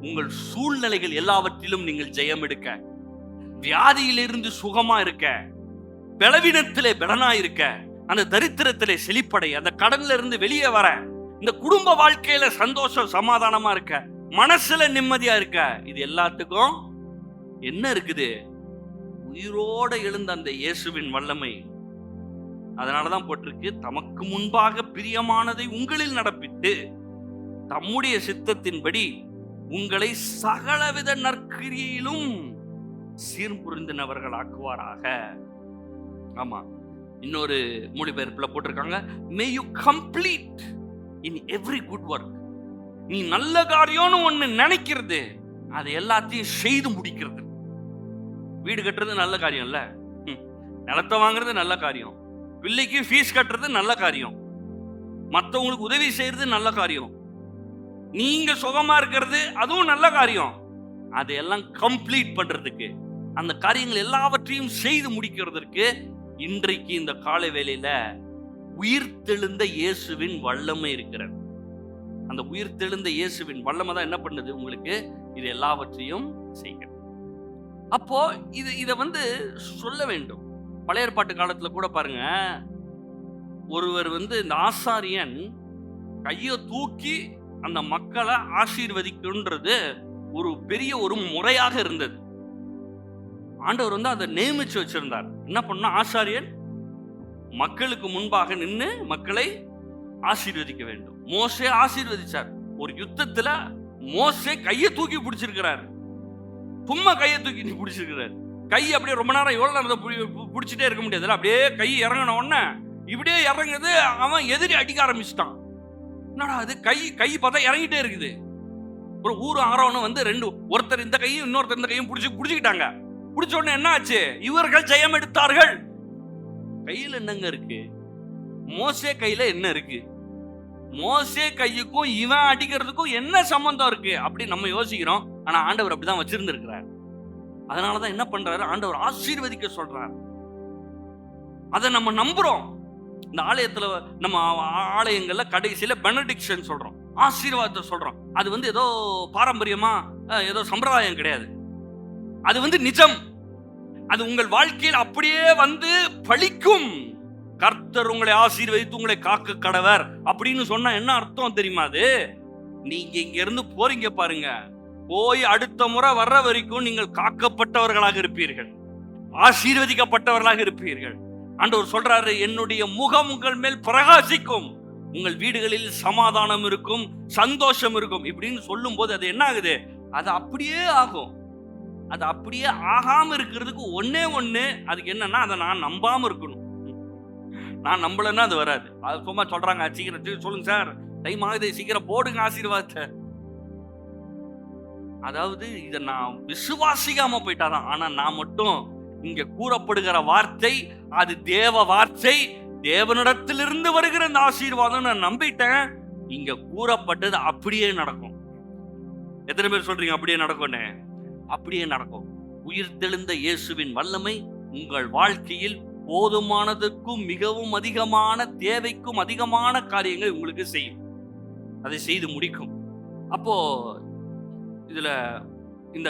உங்கள் சூழ்நிலைகள் எல்லாவற்றிலும் நீங்கள் ஜெயம் எடுக்க, வியாதியிலிருந்து சுகமா இருக்க, பலவீனத்திலே பலனா இருக்க, அந்த தரித்திரத்திலே செழிப்படைய, அந்த கடன்ல இருந்து வெளியே வர, இந்த குடும்ப வாழ்க்கையில சந்தோஷம் சமாதானமா இருக்க, மனசுல நிம்மதியா இருக்க. இது எல்லாத்துக்கும் என்ன இருக்குது? உயிரோட எழுந்த அந்த இயேசுவின் வல்லமை. அதனாலதான் போட்டிருக்கு, தமக்கு முன்பாக பிரியமானதை உங்களில் நடப்பித்து தம்முடைய சித்தத்தின்படி உங்களை சகலவித நற்கிரியிலும் சீர்புரிந்தினவர்கள் ஆக்குவாராக. ஆமா, இன்னொரு மொழிபெயர்ப்புல போட்டிருக்காங்க, may you complete in every good work. நீ நல்ல காரியம்னு ஒண்ணு நினைக்கிறது, அது எல்லாத்தையும் செய்து முடிக்கிறது. வீடு கட்டுறது நல்ல காரியம் இல்ல, நிலத்தை வாங்குறது நல்ல காரியம், பிள்ளைக்கு ஃபீஸ் கட்டுறது நல்ல காரியம், மற்றவங்களுக்கு உதவி செய்யறது நல்ல காரியம், நீங்க சுகமா இருக்கிறது அதுவும் நல்ல காரியம். அதையெல்லாம் கம்ப்ளீட் பண்றதுக்கு, அந்த காரியங்கள் எல்லாவற்றையும் செய்து முடிக்கிறதுக்கு இன்றைக்கு இந்த காலை வேளையில உயிர்த்தெழுந்த இயேசுவின் வல்லமை இருக்கிறது. அந்த உயிர்த்தெழுந்த இயேசுவின் வல்லமை தான் என்ன பண்ணுது? உங்களுக்கு இது எல்லாவற்றையும் செய்கிறது. அப்போ இதை சொல்ல வேண்டும். பழைய ஏற்பாட்டு காலத்துல கூட பாருங்க, ஒருவர் இந்த ஆசாரியன் கையை தூக்கி அந்த மக்களை ஆசீர்வதிக்குன்றது ஒரு பெரிய ஒரு முறையாக இருந்தது. ஆண்டவர் வந்து அதை நியமிச்சு வச்சிருந்தார். என்ன பண்ணா, ஆசாரியன் மக்களுக்கு முன்பாக நின்று மக்களை ஆசீர்வதிக்க வேண்டும். மோசே ஆசீர்வதிச்சார். ஒரு யுத்தத்துல மோசே கையை தூக்கி பிடிச்சிருக்கிறார். சும்மா கையை தூக்கி பிடிச்சிருக்கிறார். கை அப்படியே ரொம்ப நேரம் எவ்வளவு நேரம் பிடிச்சிட்டே இருக்க முடியாது. அப்படியே கை இறங்கின உடனே இப்படியே இறங்குது, அவன் எதிரி அடிக்க ஆரம்பிச்சிட்டான். என்னடா அது, கை பார்த்தா இறங்கிட்டே இருக்குது. ஒரு ஊர் ஆறவனும் வந்து ஒருத்தர் இந்த கையும் இன்னொருத்தர் இந்த கையும் பிடிச்சிக்கிட்டாங்க. பிடிச்ச உடனே என்ன ஆச்சு, இவர்கள் ஜெயம் எடுத்தார்கள். கையில என்னங்க இருக்கு? மோசே கையில என்ன இருக்கு? மோசே கையுக்கும் இவன் அடிக்கிறதுக்கும் என்ன சம்பந்தம் இருக்கு அப்படி நம்ம யோசிக்கிறோம். ஆனா ஆண்டவர் அப்படிதான் வச்சிருந்திருக்கிறார். அதனாலதான் என்ன பண்றாரு, ஆண்டவர் ஆசீர்வதிக்க சொல்றார். அதை நம்ம நம்புறோம். இந்த ஆலயத்துல, நம்ம ஆலயங்கள்ல கடைசியில பெனடிக்ஷன் சொல்றோம், ஆசீர்வாதத்தை சொல்றோம். அது வந்து ஏதோ பாரம்பரியமா ஏதோ சம்பிரதாயம் கிடையாது. அது வந்து நிஜம். அது உங்கள் வாழ்க்கையில் அப்படியே வந்து பலிக்கும். கர்த்தர் உங்களை ஆசீர்வதித்து உங்களை காக்க கடவர் அப்படின்னு சொன்னா என்ன அர்த்தம் தெரியுமா? அது நீங்க இங்க இருந்து போறீங்க பாருங்க, போய் அடுத்த முறை வர்ற வரைக்கும் நீங்கள் காக்கப்பட்டவர்களாக இருப்பீர்கள், ஆசீர்வதிக்கப்பட்டவர்களாக இருப்பீர்கள். ஆண்டவர் சொல்றாரு, என்னுடைய முகம் உங்கள் மேல் பிரகாசிக்கும், உங்கள் வீடுகளில் சமாதானம் இருக்கும், சந்தோஷம் இருக்கும் இப்படின்னு சொல்லும் போது அது என்ன ஆகுது, அது அப்படியே ஆகும். அது அப்படியே ஆகாம இருக்கிறதுக்கு ஒன்னே ஒண்ணு, அதுக்கு என்னன்னா, அதை நான் நம்பாம இருக்கணும். நான் நம்பலன்னா அது வராது. அது சும்மா சொல்றாங்க, சீக்கிரம் சொல்லுங்க சார், டைம் ஆகுது, சீக்கிரம் போடுங்க ஆசீர்வாதத்தை. அதாவது இதை நான் விசுவாசிக்காம போயிட்டாதான். ஆனா நான் மட்டும் இங்க கூறப்படுகிற வார்த்தை அது தேவ வார்த்தை, தேவனிடத்திலிருந்து வருகிற இந்த ஆசீர்வாதம் நான் நம்பிட்டேன். இங்க கூறப்பட்டது அப்படியே நடக்கும். எத்தனை பேர் சொல்றீங்க அப்படியே நடக்கும்னு? அப்படியே நடக்கும். உயிர்த்தெழுந்த இயேசுவின் வல்லமை உங்கள் வாழ்க்கையில் போதுமானதற்கும் மிகவும் அதிகமான தேவைக்கும் அதிகமான காரியங்கள் உங்களுக்கு செய்யும், அதை செய்து முடிக்கும். அப்போ இதுல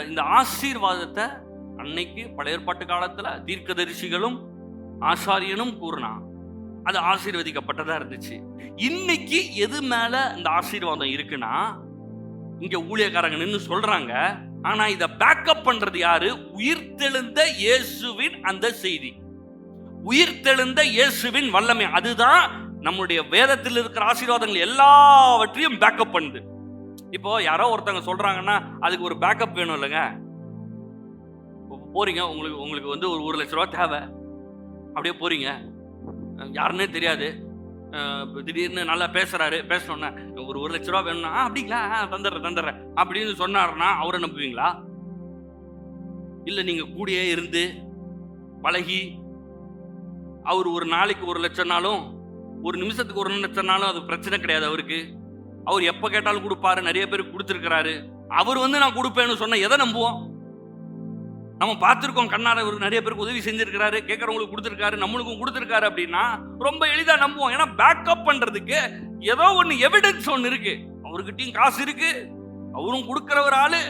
இந்த ஆசீர்வாதத்தை அன்னைக்கு பழைய ஏற்பாட்டு காலத்துல தீர்க்கதரிசிகளும் ஆசாரியனும் கூறினா அது ஆசீர்வதிக்கப்பட்டதா இருந்துச்சு. இன்னைக்கு எது மேல இந்த ஆசீர்வாதம் இருக்குன்னா, இங்க ஊழியக்காரங்க நின்னு சொல்றாங்க, ஆனா இத பேக்கப் பண்றது யாரு? உயிர்த்தெழுந்த இயேசுவின் அந்த செய்தி, உயிர்த்தெழுந்த இயேசுவின் வல்லமை. அதுதான் நம்முடைய வேதத்தில் இருக்கிற ஆசீர்வாதங்கள் எல்லாவற்றையும் பேக்கப் பண்ணுது. இப்போ யாரோ ஒருத்தவங்க சொல்றாங்கன்னா அதுக்கு ஒரு பேக்கப் வேணும் இல்லைங்க. போறீங்க, உங்களுக்கு வந்து ஒரு 1 லட்ச ரூபா தேவை, அப்படியே போறீங்க, யாருன்னே தெரியாது, திடீர்னு நல்லா பேசுறாரு, பேசணும்னா ஒரு 1 லட்ச ரூபா வேணும்னா அப்படிங்களா, தந்துடுறேன் அப்படின்னு சொன்னாருன்னா அவரை நம்புவீங்களா? இல்ல நீங்க கூடயே இருந்து பழகி அவர் ஒரு நாளைக்கு 1 லட்சம்னாலும் ஒரு நிமிஷத்துக்கு 1 லட்சம்னாலும் அது பிரச்சனை கிடையாது அவருக்கு. அவர் எப்ப கேட்டாலும் கொடுப்பாரு, நிறைய பேருக்கு கொடுத்துருக்கிறாரு. அவர் வந்து நான் கொடுப்பேன்னு சொன்ன எதை நம்புவோம்? நம்ம பார்த்துருக்கோம், கண்ணார இவர் நிறைய பேருக்கு உதவி செஞ்சிருக்கிறாரு, கேட்கறவங்களுக்கு கொடுத்துருக்காரு, நம்மளுக்கும் கொடுத்துருக்காரு அப்படின்னா ரொம்ப எளிதா நம்புவோம். ஏன்னா பேக்கப் பண்றதுக்கு ஏதோ ஒன்று எவிடன்ஸ் ஒன்று இருக்கு, அவர்கிட்டயும் காசு இருக்கு, அவரும் கொடுக்கிற ஒரு ஆளு,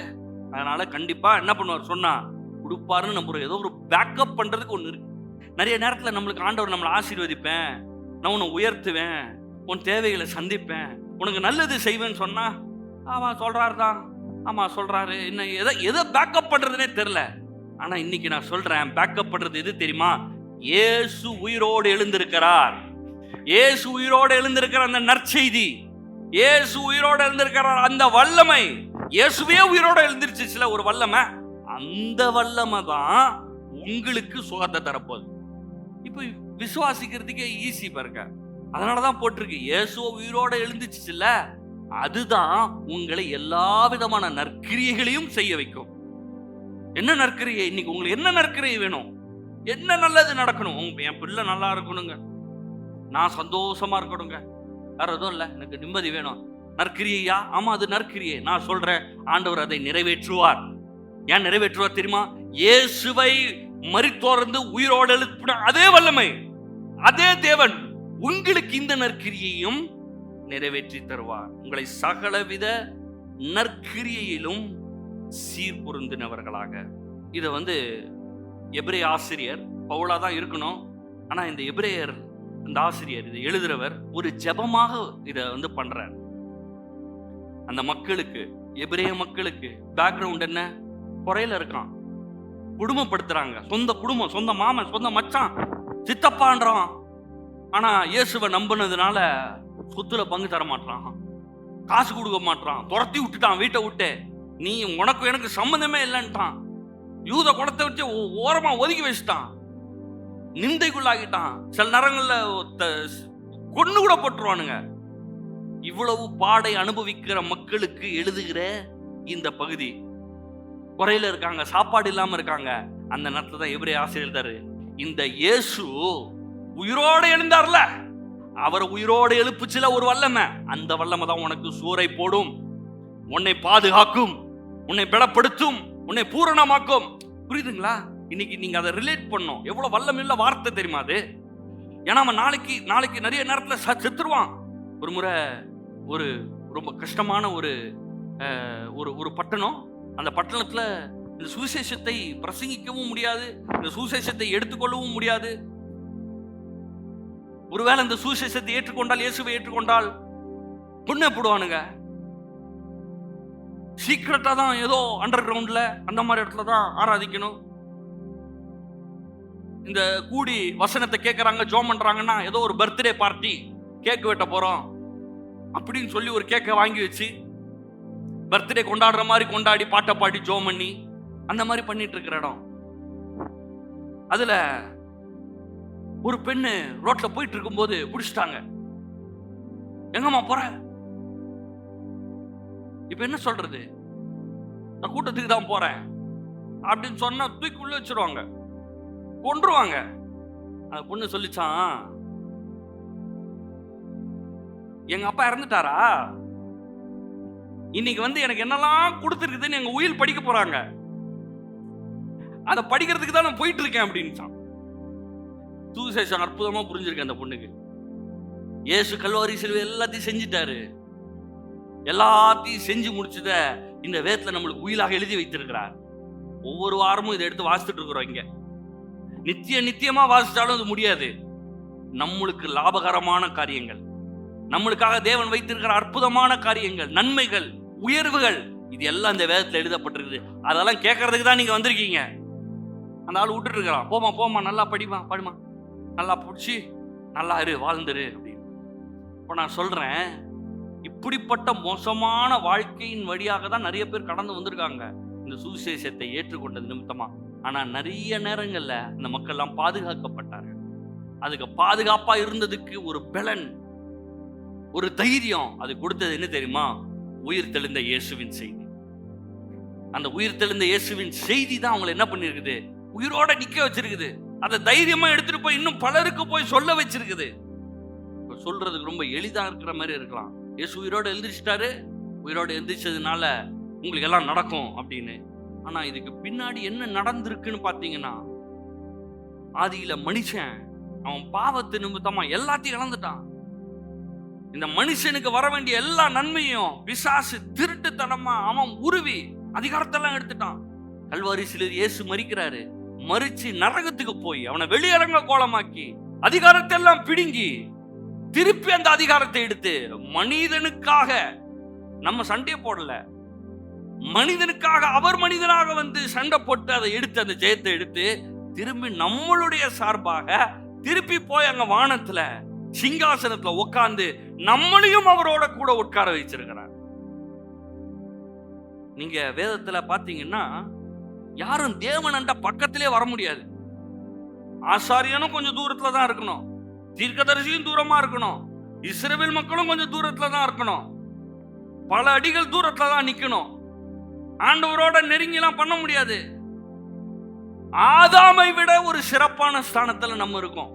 அதனால கண்டிப்பா என்ன பண்ணுவார் சொன்னா கொடுப்பாருன்னு நம்புறோம். ஏதோ ஒரு பேக்கப் பண்றதுக்கு ஒன்று இருக்கு. நிறைய நேரத்தில் நம்மளுக்கு ஆண்டவர் நம்மளை ஆசீர்வதிப்பேன், நான் உன்னை உயர்த்துவேன், உன் தேவைகளை சந்திப்பேன், உனக்கு நல்லது செய்வேன்னு சொன்னா ஆமா சொல்றாரு தான், ஆமா சொல்றாரு, என்ன எதை பேக்கப் பண்றதுனே தெரியல. ஆனா இன்னைக்கு நான் சொல்றேன், பேக்கப் பண்றது எது தெரியுமா? இயேசு உயிரோடு எழுந்திருக்கிறார். இயேசு உயிரோடு எழுந்திருக்கிற அந்த நற்செய்தி, இயேசு உயிரோடு எழுந்திருக்கிறார் அந்த வல்லமை, இயேசுவே உயிரோடு எழுந்திருச்சுல ஒரு வல்லமை, அந்த வல்லமை தான் உங்களுக்கு சுகத்தை தரப்போகுது. இப்போ விசுவாசிக்கிறதுக்கே ஈஸி பாருங்க. அதனாலதான் போட்டிருக்கு, இயேசு உயிரோட எழுந்துச்சுல, அதுதான் உங்களை எல்லா விதமான நற்கிரியைகளையும் செய்ய வைக்கும். என்ன நற்கிரியை? இன்னைக்கு உங்களுக்கு என்ன நற்கிரியை வேணும்? என்ன நல்லது நடக்கணும்? என் பிள்ளை நல்லா இருக்கணுங்க, நான் சந்தோஷமா இருக்கணுங்க, வேற எதுவும் இல்லை, எனக்கு நிம்மதி வேணும். நற்கிரியா? ஆமா அது நற்கிரியை. நான் சொல்றேன், ஆண்டவர் அதை நிறைவேற்றுவார். ஏன் நிறைவேற்றுவார் தெரியுமா? இயேசுவை மரித்தோர்ந்து உயிரோடு எழுப்பின அதே வல்லமை, அதே தேவன் உங்களுக்கு இந்த நற்கிரியையும் நிறைவேற்றி தருவார். உங்களை சகலவித நற்கிரியையிலும் சீர்பொருந்தினவர்களாக. இதை வந்து எபிரேய ஆசிரியர் பவுலா தான் இருக்கணும். ஆனா இந்த எபிரேயர், இந்த ஆசிரியர், இதை எழுதுறவர் ஒரு ஜெபமாக இதை வந்து பண்றார். அந்த மக்களுக்கு எபிரேய மக்களுக்கு பேக்ரவுண்ட் என்ன? குறையில இருக்கான், குடும்பப்படுத்துறாங்க, சொந்த குடும்பம், சொந்த மாமன், சொந்த மச்சான், சித்தப்பான்றான். ஆனா இயேசுவை நம்பினதுனால சொத்துல பங்கு தர மாட்டான், காசு கொடுக்க மாட்டான், துரத்தி விட்டுட்டான் வீட்டை விட்டு. நீ உனக்கு எனக்கு சம்மந்தமே இல்லைன்ட்டான். யூத குலத்தை வச்சு ஓரமா ஒதுக்கி வச்சுட்டான், நிந்தைக்குள்ளாகிட்டான். சில நேரங்கள்ல கொண்டு கூட போட்டுருவானுங்க. இவ்வளவு பாடை அனுபவிக்கிற மக்களுக்கு எழுதுகிற இந்த பகுதி, குறையில இருக்காங்க, சாப்பாடு இல்லாம இருக்காங்க. அந்த நேரத்துல தான் எபிரேய ஆசிரியர் எழுதாரு, இந்த இயேசு உயிரோடு எழுந்தார்ல, அவரை உயிரோடு எழுப்புச்சுல ஒரு வல்லமை, அந்த வல்லமை தான் உனக்கு சூறை போடும், உன்னை பாதுகாக்கும், உன்னை பலப்படுத்தும், உன்னை பூரணமாக்கும். புரியுதுங்களா? இன்னைக்கு நீங்க அதை ரிலேட் பண்ணும். எவ்வளவு வல்லமையுள்ள வார்த்தை தெரியுமா அது? ஏன்னா அவன் நாளைக்கு நிறைய நேரத்துல செத்துருவான். ஒரு முறை ஒரு ரொம்ப கஷ்டமான ஒரு பட்டணம், அந்த பட்டணத்துல இந்த சுவிசேஷத்தை பிரசங்கிக்கவும் முடியாது, இந்த சுவிசேஷத்தை எடுத்துக்கொள்ளவும் முடியாது. ஒருவேளை இந்த சுவிசேஷத்தை ஏற்றுக்கொண்டால், இயேசுவை ஏற்றுக்கொண்டால் கொன்னே போடுவானுங்க. சீக்கிரட்டா தான் ஏதோ அண்டர் கிரவுண்ட்ல அந்த மாதிரி இடத்துல தான் ஆராதிக்கணும். இந்த கூடி வசனத்தை கேட்கறாங்க, ஜோம் பண்றாங்கன்னா ஏதோ ஒரு பர்த்டே பார்ட்டி, கேக் வெட்ட போறோம் அப்படின்னு சொல்லி ஒரு கேக்கை வாங்கி வச்சு பர்த்டே கொண்டாடுற மாதிரி கொண்டாடி பாட்டை பாடி ஜோம் பண்ணி அந்த மாதிரி பண்ணிட்டு இருக்கிற இடம். அதுல ஒரு பெண்ணு ரோட்ல போயிட்டு இருக்கும்போது பிடிச்சிட்டாங்க. எங்கம்மா போற? இப்ப என்ன சொல்றது? நான் கூட்டத்துக்கு தான் போறேன் அப்படின்னு சொன்னா தூக்கி உள்ள வச்சிருவாங்க, கொன்றுவாங்க. அந்த பொண்ணு சொல்லிச்சான், எங்க அப்பா இறந்துட்டாரா, இன்னைக்கு எனக்கு என்னெல்லாம் கொடுத்துருக்குதுன்னு எங்க உயில் படிக்க போறாங்க, அதை படிக்கிறதுக்கு தான் நான் போயிட்டு இருக்கேன் அப்படின்னு. சுவிசேஷம் அற்புதமா புரிஞ்சிருக்கு அந்த பொண்ணுக்கு. இயேசு கல்வாரி சிலுவை எல்லாத்தையும் செஞ்சிட்டாரு, எல்லாத்தையும் செஞ்சு முடிச்சத இந்த வேதத்துல நம்மளுக்கு உயிலாக எழுதி வைத்திருக்கிறார். ஒவ்வொரு வாரமும் இதை எடுத்து வாசித்துட்டு இருக்கிறோம். இங்க நித்தியமா வாசிச்சாலும் அது முடியாது. நம்மளுக்கு லாபகரமான காரியங்கள், நம்மளுக்காக தேவன் வைத்திருக்கிற அற்புதமான காரியங்கள், நன்மைகள், உயர்வுகள், இது எல்லாம் இந்த வேதத்துல எழுதப்பட்டிருக்கு. அதெல்லாம் கேட்கறதுக்கு தான் நீங்க வந்திருக்கீங்க. அந்த ஆள் விட்டுட்டு இருக்கிறான், போமா நல்லா படிமா, நல்லா பிடிச்சி நல்லா இரு, வாழ்ந்துரு அப்படின்னு. இப்போ நான் சொல்றேன், இப்படிப்பட்ட மோசமான வாழ்க்கையின் வழியாக தான் நிறைய பேர் கடந்து வந்திருக்காங்க இந்த சுவிசேஷத்தை ஏற்றுக்கொண்டது நிமித்தமா. ஆனா நிறைய நேரங்கள்ல அந்த மக்கள் எல்லாம் பாதுகாக்கப்பட்டார்கள். அதுக்கு பாதுகாப்பா இருந்ததுக்கு ஒரு பலன், ஒரு தைரியம் அது கொடுத்தது என்ன தெரியுமா? உயிர் தெழுந்த இயேசுவின் செய்தி. அந்த உயிர் தெழுந்த இயேசுவின் செய்தி தான் அவங்களை என்ன பண்ணிருக்குது? உயிரோட நிக்க வச்சிருக்குது. அதை தைரியமா எடுத்துட்டு போய் இன்னும் பலருக்கு போய் சொல்ல வச்சிருக்குது. சொல்றதுக்கு ரொம்ப எளிதா இருக்கிற மாதிரி இருக்கலாம். இயேசு உயிரோட எழுந்திரிச்சிட்டாரு, உயிரோட எழுந்திரிச்சதுனால உங்களுக்கு எல்லாம் நடக்கும் அப்படின்னு. ஆனா இதுக்கு பின்னாடி என்ன நடந்திருக்குன்னு பாத்தீங்கன்னா, ஆதியில மனுஷன் அவன் பாவத்து நிமித்தமா எல்லாத்தையும் இழந்துட்டான். இந்த மனுஷனுக்கு வர வேண்டிய எல்லா நன்மையும் பிசாசு திருட்டுத்தனமா அவன் உருவி அதிகாரத்தெல்லாம் எடுத்துட்டான். கல்வாரி சிலர் இயேசு மரிக்கிறாரு, மறிச்சு நரகத்துக்கு போய் அவனை வெளியரங்க கோலமாக்கி அதிகாரத்தை எல்லாம் பிடுங்கி திருப்பி அந்த அதிகாரத்தை எடுத்து மனிதனுக்காக, நம்ம சண்டையை போடல, மனிதனுக்காக அவர் மனிதனாக வந்து சண்டை போட்டு அதை எடுத்து, அந்த ஜெயத்தை எடுத்து திரும்பி நம்மளுடைய சார்பாக திருப்பி போய் அங்க வானத்துல சிங்காசனத்துல உட்கார்ந்து நம்மளையும் அவரோட கூட உட்கார வச்சிருக்கிறார். நீங்க வேதத்துல பாத்தீங்கன்னா யாரும் தேவனண்ட பக்கத்திலே வர முடியாது. ஆசாரியனும் கொஞ்சம் தூரத்துல தான் இருக்கணும், தீர்க்கதரிசியும் தூரமா இருக்கணும், இஸ்ரவேல் மக்களும் கொஞ்சம் தூரத்துல தான் இருக்கணும், பல அடிகள் தூரத்துல தான் நிக்கணும். ஆண்டவரோட நெருங்கிலாம் பண்ண முடியாது. ஆதாமை விட ஒரு சிறப்பான ஸ்தானத்துல நம்ம இருக்கோம்.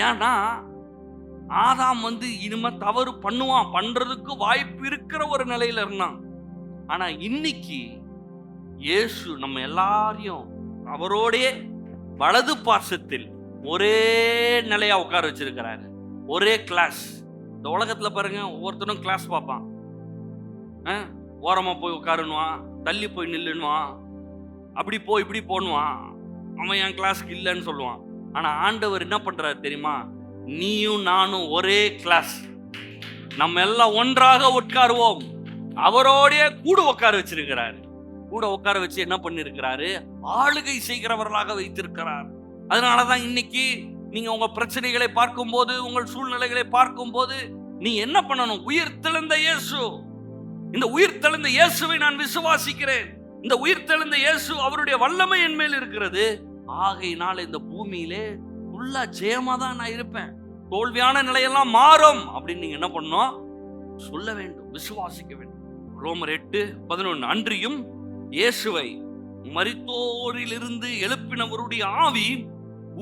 ஏன்னா ஆதாம் இனிமே தவறு பண்ணுவான், பண்றதுக்கு வாய்ப்பு இருக்கிற ஒரு நிலையில இருந்தான். ஆனா இன்னைக்கு இயேசு நம்ம எல்லாரையும் அவரோடைய வலது பார்சத்தில் ஒரே நிலையா உட்கார வச்சிருக்கிறாரு, ஒரே கிளாஸ். இந்த உலகத்துல பாருங்க, ஒவ்வொருத்தரும் கிளாஸ் பார்ப்பான். ஓரமா போய் உட்காருன்னுவான், தள்ளி போய் நில்லுன்னுவான், அப்படி போய் இப்படி போனுவான், அவன் என் கிளாஸ்க்கு இல்லைன்னு சொல்லுவான். ஆனா ஆண்டவர் என்ன பண்றாரு தெரியுமா? நீயும் நானும் ஒரே கிளாஸ், நம்ம எல்லாம் ஒன்றாக உட்காருவோம், அவரோடைய கூட உட்கார வச்சிருக்கிறாரு. கூட உட்கார வச்சு என்ன பண்ணிருக்கிறாரு? ஆளுகை செய்கிறவர்களாக வைத்திருக்கிறார். அதனாலதான் இன்னைக்கு நீங்க உங்க பிரச்சனைகளை பார்க்கும்போது, உங்கள் சூழ்நிலைகளை பார்க்கும்போது நீ என்ன பண்ணணும்? உயிர்த்தெழுந்த இயேசு, இந்த உயிர்த்தெழுந்த இயேசுவை நான் விசுவாசிக்கிறேன். இந்த உயிர்த்தெழுந்த இயேசு அவருடைய வல்லமை என் மேல் இருக்கிறது. ஆகையினால இந்த பூமியிலே ஃபுல்லா ஜெயமா தான் நான் இருப்பேன். தோல்வியான நிலையெல்லாம் மாறும் அப்படின்னு நீங்க என்ன பண்ணணும்? சொல்ல வேண்டும், விசுவாசிக்க வேண்டும். ரோமர் 8:11 அன்றியும் இயேசுவை மரித்தோரில் இருந்து எழுப்பினவருடைய ஆவி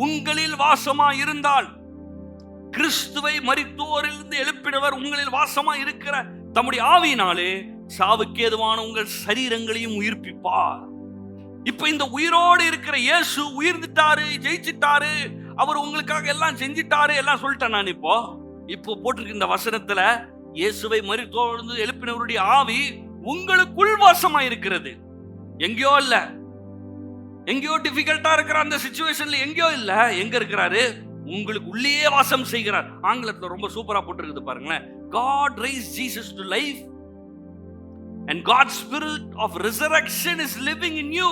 உங்களில் வாசமா இருந்தால், கிறிஸ்துவை மரித்தோரிலிருந்து எழுப்பினவர் உங்களில் வாசமா இருக்கிற தம்முடைய ஆவியினாலே சாவுக்கு ஏதுவான உங்கள் சரீரங்களையும் உயிர்ப்பிப்பார். இப்ப இந்த உயிரோடு இருக்கிற இயேசு உயிர்ந்துட்டாரு, ஜெயிச்சிட்டாரு, அவர் உங்களுக்காக எல்லாம் செஞ்சிட்டாரு, எல்லாம் சொல்லிட்டேன் நான். இப்போ போட்டிருக்க இந்த வசனத்துல இயேசுவை மரித்தோரிலிருந்து எழுப்பினவருடைய ஆவி உங்களுக்குள் வாசமா இருக்கிறது. எங்கேயோ இல்ல, எங்கேயோ டிஃபிகல்ட்டா இருக்கிற அந்த சிச்சுவேஷன்ல எங்கேயோ இல்ல, எங்க இருக்கிறாரு? உங்களுக்கு உள்ளே வாசம் செய்கிறார். ஆங்கிலத்துல ரொம்ப சூப்பரா போட்டிருக்குது பாருங்களேன். God raised Jesus to life and God's spirit of resurrection is living in you.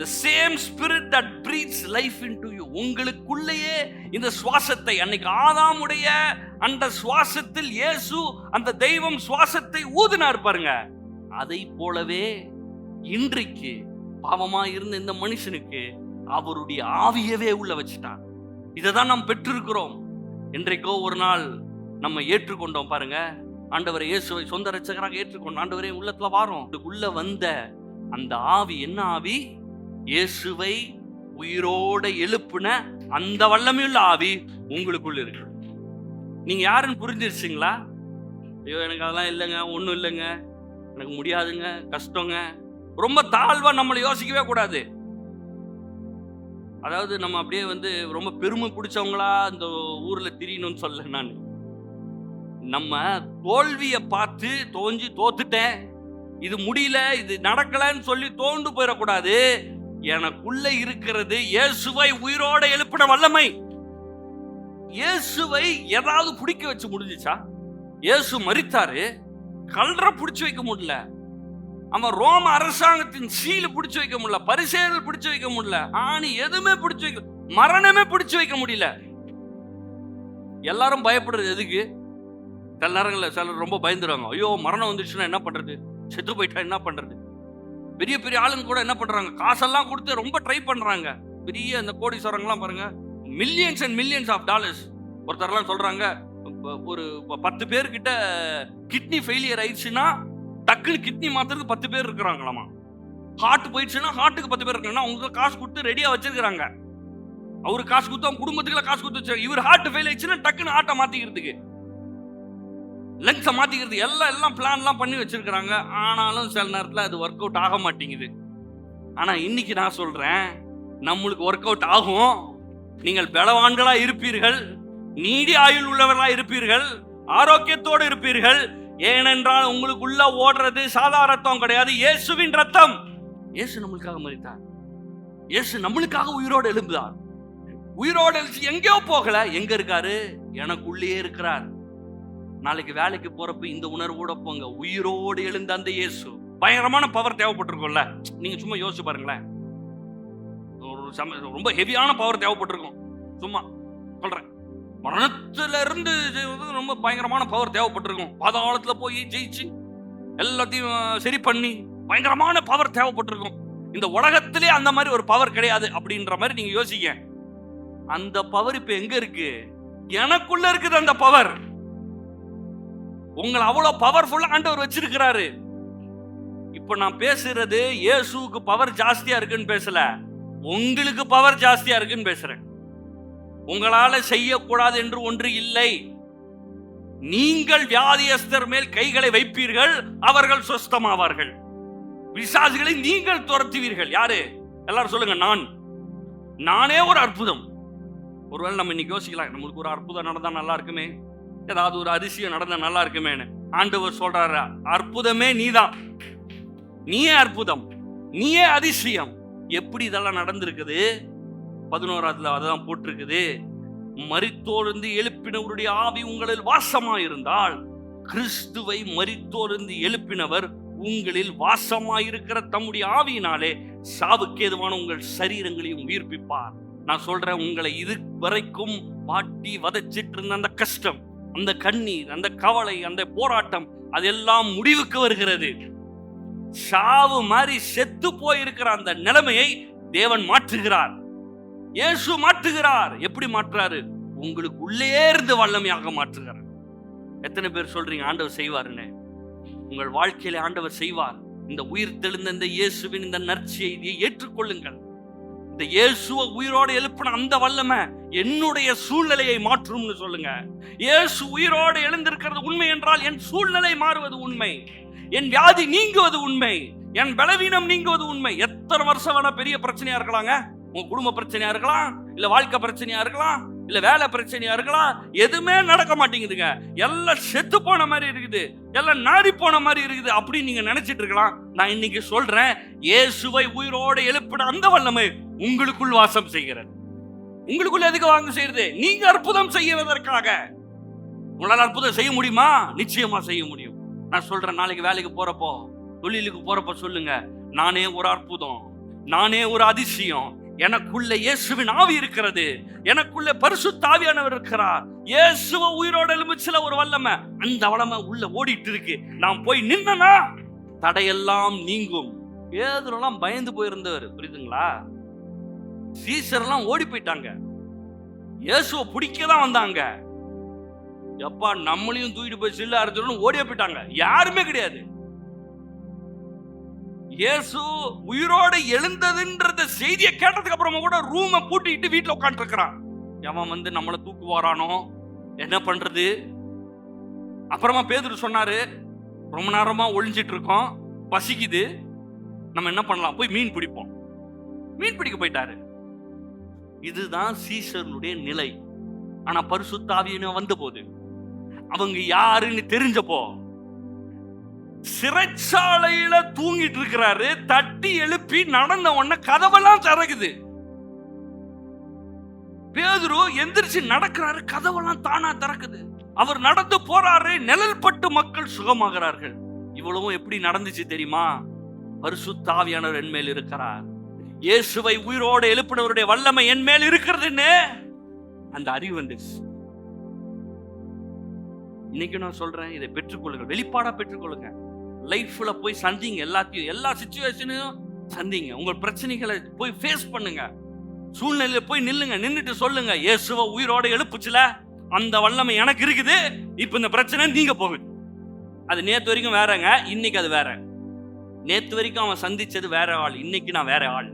The same spirit that breathes life into you. உங்களுக்குள்ளேயே இந்த சுவாசத்தை, அன்னைக்கு ஆதாமுடைய அந்த சுவாசத்தில் இயேசு அந்த தெய்வம் சுவாசத்தை ஊதினார் பாருங்க. அதை போலவே இன்றைக்கு பாவமா இருந்த இந்த மனுஷனுக்கு அவருடைய ஆவியவே உள்ள வச்சுட்டார். இதைதான் நாம் பெற்றிருக்கிறோம். இன்றைக்கோ ஒரு நாள் நம்ம ஏற்றுக்கொண்டோம் பாருங்க. ஆண்டவரை இயேசுவை சொந்த ரட்சகராக ஏற்றுக்கொண்டோம். ஆண்டவரே உள்ளத்துல வாரோம். உள்ள வந்த அந்த ஆவி என்ன ஆவி? இயேசுவை உயிரோட எழுப்புன அந்த வல்லமையுள்ள ஆவி உங்களுக்குள்ள இருக்கு. நீங்க யாருன்னு புரிஞ்சிருச்சுங்களா? ஐயோ எனக்கு அதெல்லாம் இல்லைங்க, ஒன்றும் இல்லைங்க, எனக்கு முடியாதுங்க, கஷ்டங்க, ரொம்ப தாழ்வா நம்மளை யோசிக்கவே கூடாது. அதாவது நம்ம அப்படியே ரொம்ப பெருமை பிடிச்சவங்களா இந்த ஊர்ல திரியணும்னு சொல்ல. நான் நம்ம தோல்வியை பார்த்து தோத்துட்டேன், இது முடியல, இது நடக்கலன்னு சொல்லி தோண்டு போயிடக்கூடாது. எனக்குள்ள இருக்கிறது இயேசுவை உயிரோட எழுப்பின வல்லமை. இயேசுவை ஏதாவது பிடிக்க வச்சு முடிஞ்சுச்சா? இயேசு மரித்தாரு, கல்ற பிடிச்சு வைக்க முடியல. அவன் ரோம அரசாங்கத்தின் சீல பிடிச்சு வைக்க முடியல, பரிசேயர்கள் பிடிச்சு வைக்க முடியல, ஆணி எதுவுமே பிடிச்சு வைக்க, மரணமே பிடிச்சு வைக்க முடியல. எல்லாரும் பயப்படுறது எதுக்கு? சில நேரங்களில் சிலர் ரொம்ப பயந்துருவாங்க. ஐயோ மரணம் வந்துச்சுன்னா என்ன பண்றது, செத்து போயிட்டா என்ன பண்றது. பெரிய பெரிய ஆளுங்க கூட என்ன பண்றாங்க? காசெல்லாம் கொடுத்து ரொம்ப ட்ரை பண்றாங்க. பெரிய அந்த கோடீஸ்வரங்களாம் பாருங்க, millions and millions of dollars. ஒருத்தர்லாம் சொல்றாங்க, ஒரு 10 பேர்கிட்ட கிட்னி ஃபெயிலியர் ஆயிடுச்சுன்னா டக்குன்னு கிட்னி மாத்துறதுக்கு 10 பேர் இருக்கிறாங்களாமா. ஹார்ட் போயிடுச்சுன்னா ஹார்ட்டுக்கு 10 பேர் இருக்காங்கன்னா அவங்களுக்கு காசு கொடுத்து ரெடியா வச்சிருக்காங்க. அவரு காசு கொடுத்து அவங்க குடும்பத்துக்குள்ள காசு கொடுத்து வச்சிருக்காங்க. இவர் ஹார்ட் ஃபெயில் ஆயிடுச்சுன்னா டக்குன்னு ஹார்ட்டை மாத்திக்கிறதுக்கு, லங்ஸை மாத்திக்கிறது, எல்லாம் பிளான்லாம் பண்ணி வச்சிருக்கிறாங்க. ஆனாலும் சில நேரத்தில் அது ஒர்க் அவுட் ஆக மாட்டேங்குது. ஆனா இன்னைக்கு நான் சொல்றேன், நம்மளுக்கு ஒர்க் அவுட் ஆகும். நீங்கள் பலவான்களா இருப்பீர்கள், நீடி ஆயுள் உள்ளவர்களா இருப்பீர்கள், ஆரோக்கியத்தோடு இருப்பீர்கள். ஏனென்றால் உங்களுக்குள்ள ஓடுறது சாதாரண ரத்தம் கிடையாது, இயேசுவின் ரத்தம். இயேசு நம்மளுக்காக மரித்தார், இயேசு நம்மளுக்காக உயிரோடு எழும்புதார். உயிரோடு எழுச்சி எங்கேயோ போகல, எங்க இருக்காரு? எனக்குள்ளே இருக்கிறார். நாளைக்கு வேலைக்கு போறப்ப இந்த உணர்வோட போங்க. உயிரோடு எழுந்த அந்த இயேசு. பயங்கரமான பவர் தேவைப்பட்டிருக்கும்ல. நீங்க சும்மா யோசிச்சு பாருங்களேன், ரொம்ப ஹெவியான பவர் தேவைப்பட்டிருக்கும். சும்மா சொல்றேன், மரணத்துல இருந்து ரொம்ப பயங்கரமான பவர் தேவைப்பட்டிருக்கும். பாதாளத்துல போய் ஜெயிச்சு எல்லாத்தையும் சரி பண்ணி பயங்கரமான பவர் தேவைப்பட்டிருக்கும். இந்த உலகத்திலே அந்த மாதிரி ஒரு பவர் கிடையாது அப்படின்ற மாதிரி நீங்க யோசிக்க. அந்த பவர் இப்ப எங்க இருக்கு? எனக்குள்ள இருக்குது அந்த பவர். உங்களை அவ்வளவு பவர்ஃபுல்லா ஆண்டவர் வச்சிருக்கிறாரு. இப்ப நான் பேசுறது இயேசுவுக்கு பவர் ஜாஸ்தியா இருக்குன்னு பேசல, உங்களுக்கு பவர் ஜாஸ்தியா இருக்குன்னு பேசுறேன். உங்களால செய்யக்கூடாது என்று ஒன்று இல்லை. நீங்கள் வியாதியஸ்தர் மேல் கைகளை வைப்பீர்கள், அவர்கள் சுஸ்தமாவார்கள். பிசாசுகளை நீங்கள் துரத்துவீர்கள். யாரு? எல்லாரும் சொல்லுங்க. நானே ஒரு அற்புதம். ஒருவேளை நம்ம இன்னைக்கு யோசிக்கலாம், நம்மளுக்கு ஒரு அற்புதம் நடந்தா நல்லா இருக்குமே, ஏதாவது ஒரு அதிசயம் நடந்தா நல்லா இருக்குமேன்னு. ஆண்டவர் சொல்றாரு, அற்புதமே நீதான், நீயே அற்புதம், நீயே அதிசயம். எப்படி இதெல்லாம் நடந்திருக்குது? 11 அதான் போட்டிருக்குது, மரித்தோர்ந்து எழுப்பினவருடைய ஆவி உங்களில் வாசமா இருந்தால் கிறிஸ்துவை மரித்தோரிருந்து எழுப்பினவர் உங்களில் வாசமாயிருக்கிற தம்முடைய ஆவியினாலே சாவுக்கு ஏதுவான உங்கள் சரீரங்களையும் உயிர்ப்பிப்பார். நான் சொல்றேன், உங்களை இதுவரைக்கும் வாட்டி வதச்சிட்டு இருந்த அந்த கஷ்டம், அந்த கண்ணீர், அந்த கவலை, அந்த போராட்டம், அதெல்லாம் முடிவுக்கு வருகிறது. சாவு மாதிரி செத்து போயிருக்கிற அந்த நிலைமையை தேவன் மாற்றுகிறார். இயேசு மாற்றுகிறார். எப்படி மாற்றுறாரு? உங்களுக்கு உள்ளே இருந்து வல்லமையாக மாற்றுகிறார். எத்தனை பேர் சொல்றீங்க ஆண்டவர் செய்வாருன்னு? உங்கள் வாழ்க்கையில ஆண்டவர் செய்வார். இந்த உயிர் தெழுந்த இந்த இயேசுவின் இந்த நற்செய்தியை ஏற்றுக்கொள்ளுங்கள். இந்த இயேசுவை உயிரோடு எழுப்பின அந்த வல்லமை என்னுடைய சூழ்நிலையை மாற்றும்னு சொல்லுங்க. இயேசு உயிரோடு எழுந்திருக்கிறது உண்மை என்றால் என் சூழ்நிலை மாறுவது உண்மை, என் வியாதி நீங்குவது உண்மை, என் பலவீனம் நீங்குவது உண்மை. எத்தனை வருஷம் வேணா பெரிய பிரச்சனையா இருக்கலாங்க. உங்க குடும்ப பிரச்சனையா இருக்கலாம், இல்ல வாழ்க்கை பிரச்சனையா இருக்கலாம், இல்ல வேலை பிரச்சனையா இருக்கலாம். எதுவுமே நடக்க மாட்டேங்குதுங்க, எல்லாம் செத்து போன மாதிரி இருக்குது, எல்லாம் நாடி போன மாதிரி இருக்குது அப்படின்னு நீங்க நினைச்சிட்டு இருக்கலாம். நான் இன்னைக்கு சொல்றேன், இயேசுவை உயிரோடு எழுப்பின அந்த வல்லமை உங்களுக்குள் வாசம் செய்கிறது. உங்களுக்குள்ள எதுக்கு வாங்க செய்யறது? நீங்க அற்புதம் செய்வதற்காக. உங்களால் அற்புதம் செய்ய முடியுமா? நிச்சயமா செய்ய முடியும். நான் சொல்றேன், நாளைக்கு வேலைக்கு போறப்போ, தொழிலுக்கு போறப்போ சொல்லுங்க, நானே ஒரு அற்புதம், நானே ஒரு அதிசயம், எனக்குள்ள இயேசுவின் ஆவி இருக்கிறது, எனக்குள்ள பரிசுத்த ஆவியானவர் இருக்கிறார், இயேசுவை உயிரோடு எழும்பிச்சுல ஒரு வல்லமை, அந்த வல்லமை உள்ள ஓடிட்டு இருக்கு. நான் போய் நின்னா தடையெல்லாம் நீங்கும். பேதுருலாம் பயந்து போயிருந்தவர், புரியுதுங்களா? சீசர்லாம் ஓடி போயிட்டாங்க, இயேசுவை பிடிக்கதான் வந்தாங்க. எப்பா நம்மளையும் தூக்கிட்டு போய் சில்ல அரைச்சிடணும் ஓடியே போயிட்டாங்க, யாருமே கிடையாது. இயேசு உயிரோட எழுந்ததுன்ற செய்தியை கேட்டதுக்கு அப்புறமா கூட ரூமை பூட்டிட்டு வீட்டுல உட்காந்து இருக்கிறான். எவன் வந்து நம்மளை தூக்குவாரானோ, என்ன பண்றது? அப்புறமா பேதுரு சொன்னாரு, ரொம்ப நேரமா ஒளிஞ்சிட்டு இருக்கோம், பசிக்குது, நம்ம என்ன பண்ணலாம், போய் மீன் பிடிப்போம். மீன் பிடிக்க போயிட்டாரு. இதுதான் சீசருடைய நிலை. ஆனா பரிசுத்த ஆவியானவர் வந்த போது, அவங்க யாருன்னு தெரிஞ்சப்போ, சிறைச்சாலையில தூங்கிட்டு இருக்கிறாரு, தட்டி எழுப்பி நடந்த உடனே கதவெல்லாம் திறக்குது. பேதுரு எந்திரிச்சு நடக்கிறாரு, கதவெல்லாம் தானா திறக்குது. அவர் நடந்து போறாரு, நிழல் பட்டு மக்கள் சுகமாகிறார்கள். இவ்வளவும் எப்படி நடந்துச்சு தெரியுமா? பரிசுத்த ஆவியானவர் என் மேல் இருக்கிறார், இயேசுவை உயிரோடு எழுப்பினவருடைய வல்லமை என் மேல் இருக்கிறதுன்னு அந்த அறிவு வந்துச்சு. இன்னைக்கு நான் சொல்றேன், இதை பெற்றுக்கொள்ளுங்க, வெளிப்பாடா பெற்றுக்கொள்ளுங்க. லைஃப்ல போய் சந்திங்க, எல்லாத்தையும், எல்லா சிச்சுவேஷனையும் சந்திங்க. உங்கள் பிரச்சனைகளை போய் ஃபேஸ் பண்ணுங்க, சூழ்நிலையில போய் நில்லுங்க, நின்னுட்டு சொல்லுங்க, இயேசுவை உயிரோட எழுப்புச்சுல அந்த வல்லமை எனக்கு இருக்குது, இப்ப இந்த பிரச்சனை நீங்க போகுது. அது நேத்து வரைக்கும் வேறங்க, இன்னைக்கு அது வேற. நேத்து வரைக்கும் அவன் சந்திச்சது வேற ஆள், இன்னைக்கு நான் வேற ஆள்.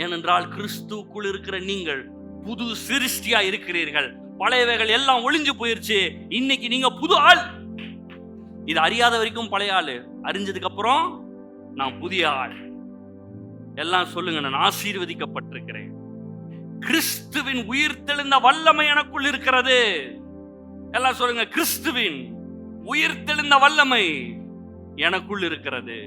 ஏனென்றால் கிறிஸ்துவுக்குள் இருக்கிற நீங்கள் புது சிருஷ்டியா இருக்கிறீர்கள். பழையவைகள் எல்லாம் ஒளிஞ்சு போயிருச்சு, இன்னைக்கு நீங்க புது ஆள். இது அறியாத வரைக்கும் பழைய ஆளு, அறிஞ்சதுக்கு அப்புறம் நான் புதிய ஆள். எல்லாம் சொல்லுங்க, நான் ஆசீர்வதிக்கப்பட்டிருக்கிறேன். கிறிஸ்துவின் உயிர்த்தெழுந்த வல்லமை எனக்குள் இருக்கிறது. எல்லாம் சொல்லுங்க, கிறிஸ்துவின் உயிர்த்தெழுந்த வல்லமை எனக்குள் இருக்கிறது.